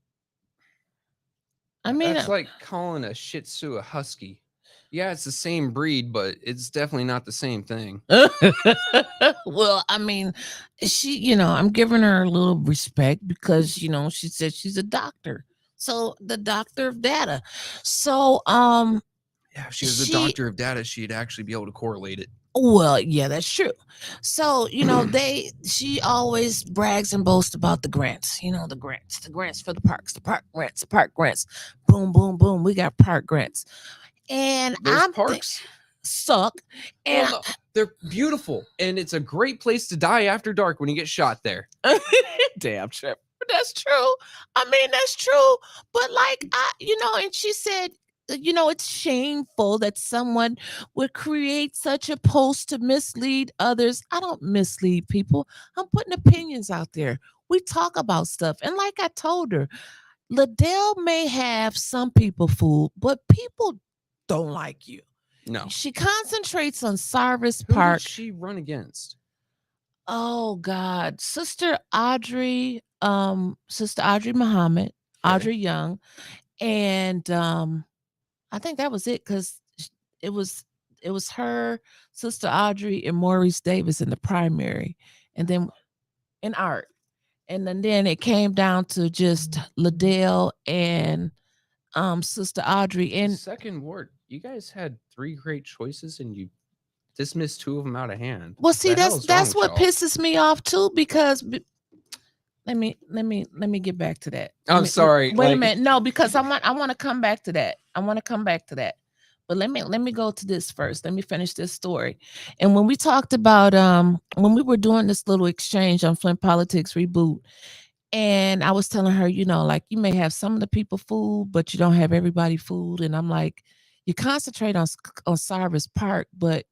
I mean, that's like calling a Shih Tzu a husky. Yeah, it's the same breed, but it's definitely not the same thing. Well, I mean, I'm giving her a little respect because, she said she's a doctor. So the doctor of data. So, yeah, if she was the doctor of data, she'd actually be able to correlate it. Well, yeah, that's true. So, she always brags and boasts about the grants, the grants for the parks, the park grants. Boom, boom, boom. We got park grants. And those parks suck. And well, no, they're beautiful. And it's a great place to die after dark when you get shot there. Damn, Trevor. That's true. I mean, that's true. But and she said, it's shameful that someone would create such a post to mislead others. I don't mislead people. I'm putting opinions out there. We talk about stuff. And like I told her, Liddell may have some people fooled, but people don't like you. No. She concentrates on Sarvis Park. Who did she run against? Oh God. Sister Audrey Muhammad, okay. Audrey Young. And I think that was it because it was her, Sister Audrey, and Maurice Davis in the primary, and then in art. And then it came down to just Liddell and Sister Audrey. And second ward, you guys had 3 great choices and you dismissed 2 of them out of hand. Well, see, that's what pisses me off too, because let me get back to that. I'm sorry. Wait a minute. No, because I want to come back to that. But let me go to this first. Let me finish this story. And when we talked about when we were doing this little exchange on Flint Politics Reboot, and I was telling her, like, you may have some of the people fooled, but you don't have everybody fooled. And I'm like, you concentrate on Sarvis Park, but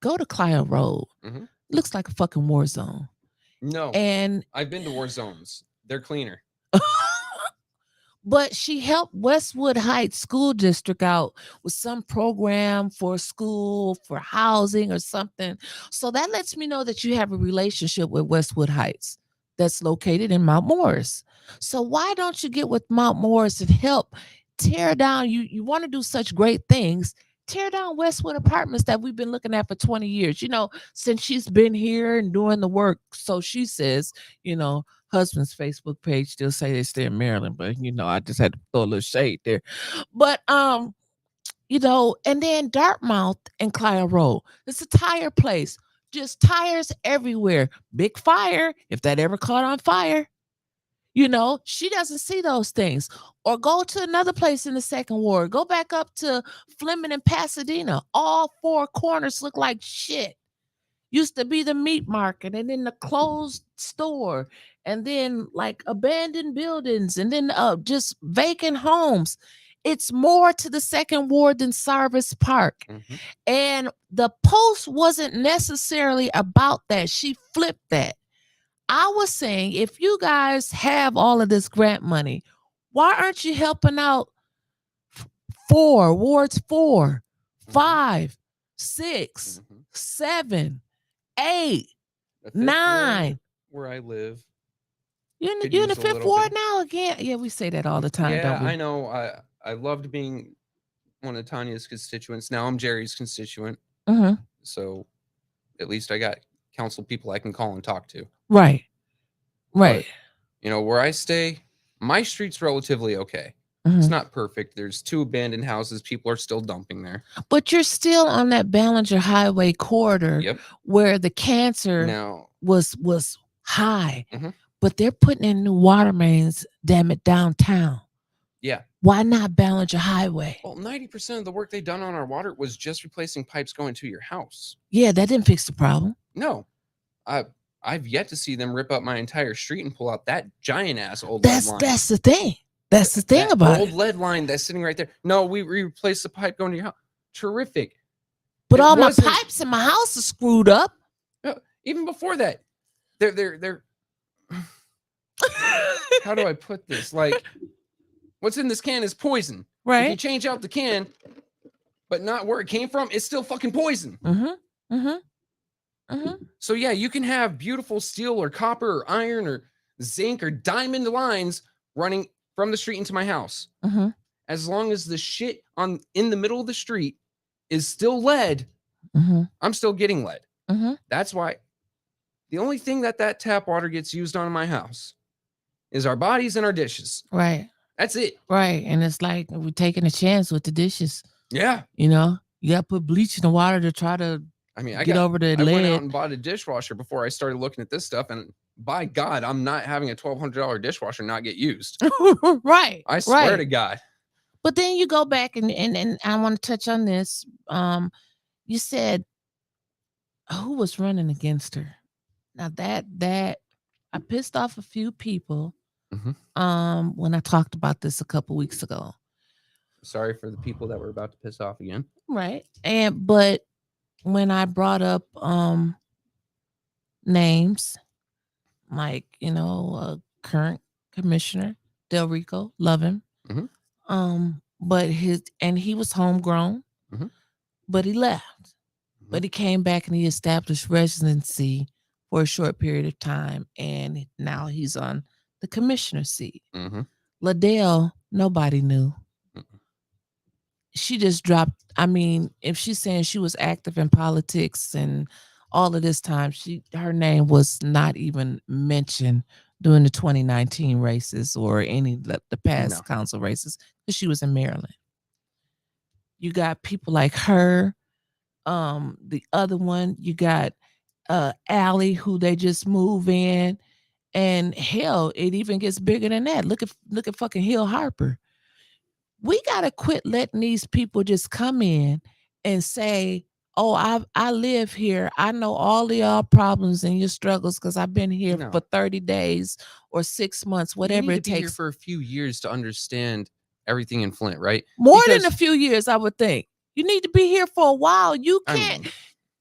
go to Clio Road. Mm-hmm. Looks like a fucking war zone. No. And I've been to war zones. They're cleaner. But she helped Westwood Heights School District out with some program for school, for housing or something. So that lets me know that you have a relationship with Westwood Heights that's located in Mount Morris. So why don't you get with Mount Morris and help tear down? You want to do such great things. Tear down Westwood Apartments that we've been looking at for 20 years, since she's been here and doing the work. So she says, husband's Facebook page still say they stay in Maryland, but I just had to throw a little shade there. But and then Dartmouth and Clio Road, it's a tire place, just tires everywhere. Big fire, if that ever caught on fire. She doesn't see those things. Or go to another place in the second ward. Go back up to Fleming and Pasadena. All 4 corners look like shit. Used to be the meat market, and then the closed store, and then like abandoned buildings, and then just vacant homes. It's more to the second ward than Sarvis Park. Mm-hmm. And the post wasn't necessarily about that. She flipped that. I was saying, if you guys have all of this grant money, why aren't you helping out 4, wards 4, Mhm. 5, 6, Mhm. 7, 8, The fifth 9. where I live You're could in the use a fifth little bit. ward now again? Yeah, we say that all the time, Yeah, don't we? I know. I loved being one of Tanya's constituents. Now I'm Jerry's constituent, Mm-hmm. so at least I got council people I can call and talk to. Right. Right. But where I stay, my street's relatively okay. It's Mm-hmm. not perfect. There's 2 abandoned houses. People are still dumping there. But you're still on that Ballinger Highway corridor Yep. where the cancer Now, was high. Mhm. But they're putting in new water mains, damn it, downtown. yeah. Why not Ballinger Highway? Well, 90% of the work they done on our water was just replacing pipes going to your house. Yeah, that didn't fix the problem. No, I've yet to see them rip up my entire street and pull out that giant ass old lead line. That's the thing. That's the thing that about old it. lead line that's sitting right there. No, we replaced the pipe going to your house. Terrific. But all my pipes in my house are screwed up. Even before that, they're how do I put this? Like, what's in this can is poison. Right. If you change out the can, but not where it came from, it's still fucking poison. Mm-hmm. Mm-hmm. Mm-hmm. So yeah, you can have beautiful steel or copper or iron or zinc or diamond lines running from the street into my house. Mm-hmm. As long as the shit in the middle of the street is still lead, mm-hmm. I'm still getting lead. Mm-hmm. That's why the only thing that tap water gets used on in my house is our bodies and our dishes. Right. That's it. Right. And it's like we're taking a chance with the dishes. Yeah. You got to put bleach in the water to try to get over the lead. I went out and bought a dishwasher before I started looking at this stuff, and by God, I'm not having a $1,200 dishwasher not get used. Right. I swear to God. But then you go back and I want to touch on this. You said who was running against her? Now that I pissed off a few people. Mm-hmm. When I talked about this a couple weeks ago. Sorry for the people that were about to piss off again. Right. But when I brought up names like, current commissioner, Del Rico, love him. Mm-hmm. But he was homegrown, mm-hmm. but he left. Mm-hmm. But he came back and he established residency for a short period of time, and now he's on the commissioner seat. Mm-hmm. Liddell, nobody knew. Mm-hmm. She just dropped. I mean, if she's saying she was active in politics and all of this time, her name was not even mentioned during the 2019 races or any of the past council races because she was in Maryland. You got people like her. The other one, you got Allie, who they just move in, and hell, it even gets bigger than that. Look at fucking Hill Harper. We gotta quit letting these people just come in and say, "Oh, I live here. I know all of y'all problems and your struggles because I've been here for 30 days or 6 months, whatever it takes." You need to be here for a few years to understand everything in Flint, right? More than a few years, I would think. You need to be here for a while. You can't.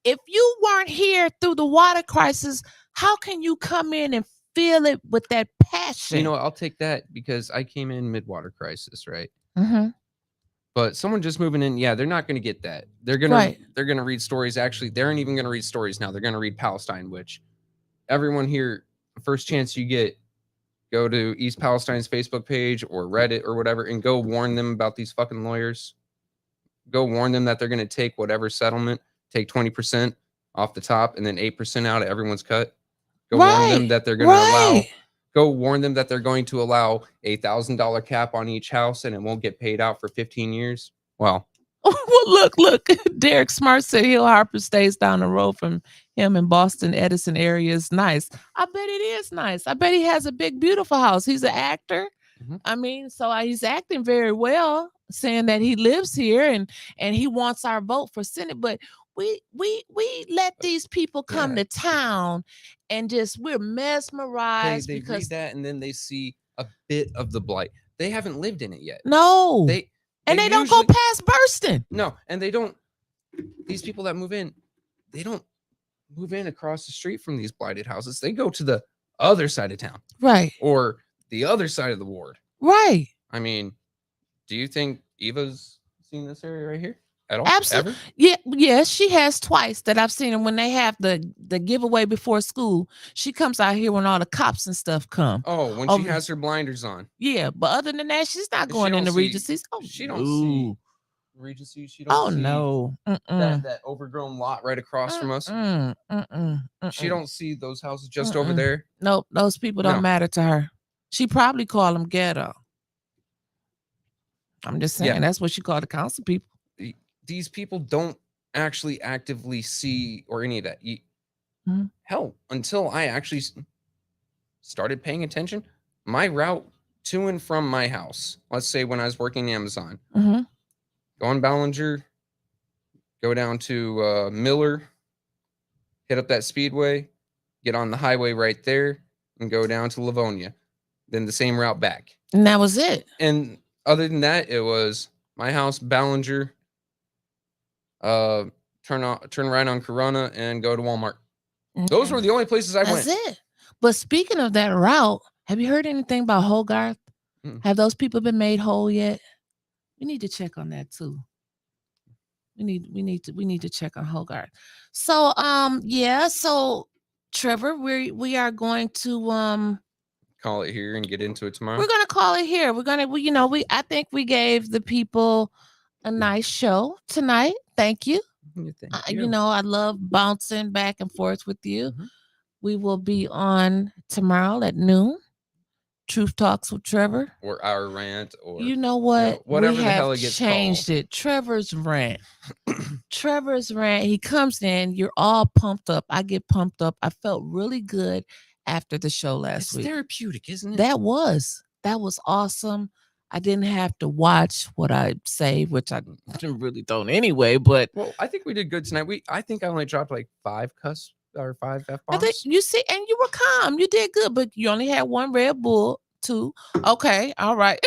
If you weren't here through the water crisis, how can you come in and feel it with that passion? I'll take that because I came in mid-water crisis, right? Mm-hmm. But someone just moving in, they're not going to get that. They're gonna read stories. Actually, they aren't even going to read stories now. They're going to read Palestine, which everyone here, first chance you get, go to East Palestine's Facebook page or Reddit or whatever, and go warn them about these fucking lawyers. Go warn them that they're going to take whatever settlement, take 20% off the top, and then 8% out of everyone's cut. Go warn them that they're going to allow. Go warn them that they're going to allow a $1,000 cap on each house, and it won't get paid out for 15 years. Well, look. Derek Smart said Hill Harper stays down the road from him in Boston, Edison area is nice. I bet it is nice. I bet he has a big, beautiful house. He's an actor. Mm-hmm. I mean, so he's acting very well, saying that he lives here and he wants our vote for Senate. But we let these people come to town and we're mesmerized. They read that and then they see a bit of the blight. They haven't lived in it yet. No. They don't go past Burston. No, and they don't. These people that move in, they don't move in across the street from these blighted houses. They go to the other side of town. Right. Or the other side of the ward. Right. I mean, do you think Eva's seen this area right here at all? Absolutely. Ever? Yeah, yes, she has twice that I've seen her when they have the giveaway before school. She comes out here when all the cops and stuff come. Oh, when she Over, has her blinders on. yeah, but other than that, she's not She going don't into see. Regency's. Oh She don't see no. Regency. She don't Oh see no. Mm-mm. that overgrown lot right across from us. Mm-mm. Mm-mm. She Mm-mm. don't see those houses just over Mm-mm. there. Nope, those people don't No. matter to her. She probably call them ghetto. I'm just saying Yeah. that's what she called the council people. These people don't actually actively see or any of that. Mhm. Hell, until I actually started paying attention, my route to and from my house, let's say when I was working Amazon, Mhm. go on Ballinger, go down to Miller, hit up that speedway, get on the highway right there, and go down to Livonia. Then the same route back. And that was it. And other than that, it was my house, Ballinger, turn right on Corona and go to Walmart. Those were the only places I That's went. it. But speaking of that route, have you heard anything about Hogarth? Have those people been made whole yet? We need to check on that too. We need to check on Hogarth. So yeah, so Trevor, we are going to Call it here and get into it tomorrow. we're gonna call it here. We're gonna I think we gave the people a nice show tonight. Thank you. Thank you. I love bouncing back and forth with you. We will be on tomorrow at noon. Truth Talks with Trevor. Or our rant, or you know what? whatever we the hell have it gets changed called. it. Trevor's rant. Trevor's rant. He comes in. You're all pumped up. I get pumped up. I felt really good after the show last week. It's therapeutic, isn't it? That was awesome. I didn't have to watch what I say, which I really don't anyway. But well, I think we did good tonight. I think I only dropped like 5 cuss or 5 F I think bombs. you see, and you were calm. You did good, but you only had one Red Bull, 2. Okay, all right,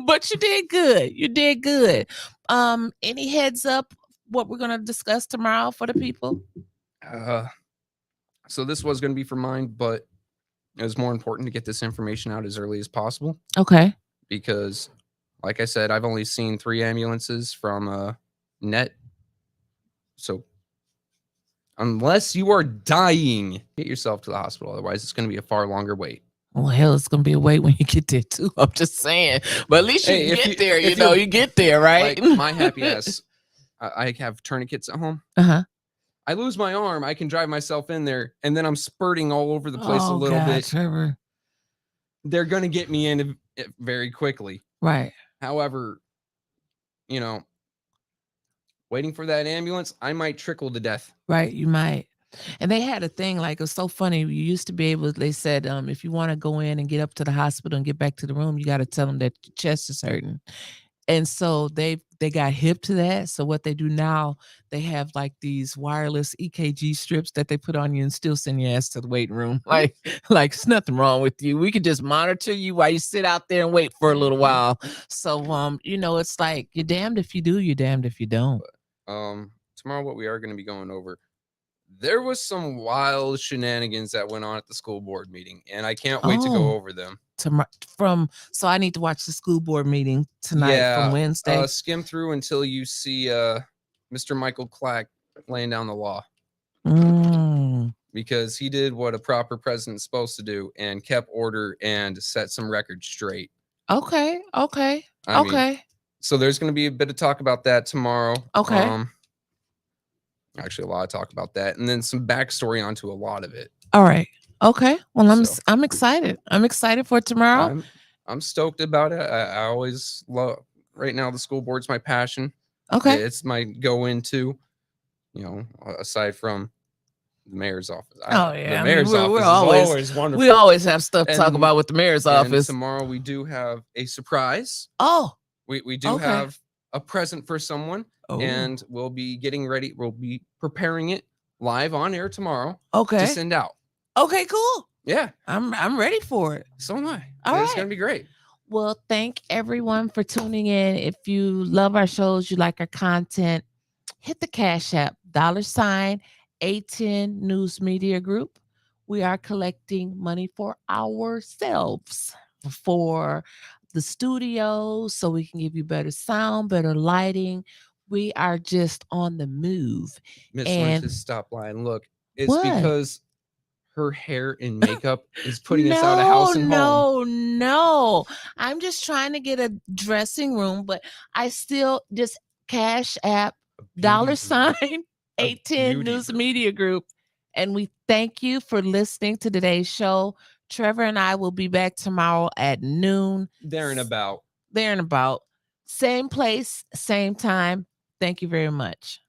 but you did good. You did good. Any heads up what we're gonna discuss tomorrow for the people? So this was going to be for mine, but it was more important to get this information out as early as possible. Okay. Because, like I said, I've only seen 3 ambulances from net. So unless you are dying, get yourself to the hospital. Otherwise, it's going to be a far longer wait. Well, hell, it's going to be a wait when you get there, too. I'm just saying. But at least you get there. You get there, right? Like my happy ass, I have tourniquets at home. Uh-huh. I lose my arm. I can drive myself in there, and then I'm spurting all over the place a little bit. Trevor. They're going to get me in very quickly. Right. However, waiting for that ambulance, I might trickle to death. Right, you might. And they had a thing, like, it's so funny. You used to be able, they said, if you want to go in and get up to the hospital and get back to the room, you got to tell them that your chest is hurting. And so they got hip to that. So what they do now, they have like these wireless EKG strips that they put on you and still send your ass to the waiting room. Like there's nothing wrong with you. We can just monitor you while you sit out there and wait for a little while. So it's like you're damned if you do, you're damned if you don't. Tomorrow what we are going to be going over, there was some wild shenanigans that went on at the school board meeting, and I can't wait to go over them. So I need to watch the school board meeting tonight from Wednesday. Skim through until you see Mr. Michael Clack laying down the law. Because he did what a proper president's supposed to do and kept order and set some records straight. Okay. I mean, so there's going to be a bit of talk about that tomorrow. Okay. Actually, a lot of talk about that, and then some backstory onto a lot of it. All right. Okay. Well, I'm excited. I'm excited for tomorrow. I'm stoked about it. I always love. Right now, the school board's my passion. Okay. It's my go into. Aside from the mayor's office. The mayor's office is always wonderful. We always have stuff to talk about with the mayor's office. Tomorrow we do have a surprise. Oh. We do have a present for someone. And we'll be getting ready. We'll be preparing it live on air tomorrow. Okay. To send out. Okay, cool. Yeah. I'm ready for it. So am I. It's going to be great. Well, thank everyone for tuning in. If you love our shows, you like our content, hit the Cash App, $A10 News Media Group. We are collecting money for ourselves for the studio so we can give you better sound, better lighting. We are just on the move. Miss And Wyntis, stop lying. Look, it's what? because her hair and makeup is putting us out of No, house and home. no. I'm just trying to get a dressing room, but I still just Cash App Beauty group. $sign A 810 beauty News group. Media Group. And we thank you for listening to today's show. Trevor and I will be back tomorrow at noon. There and about. There and about. Same place, same time. Thank you very much.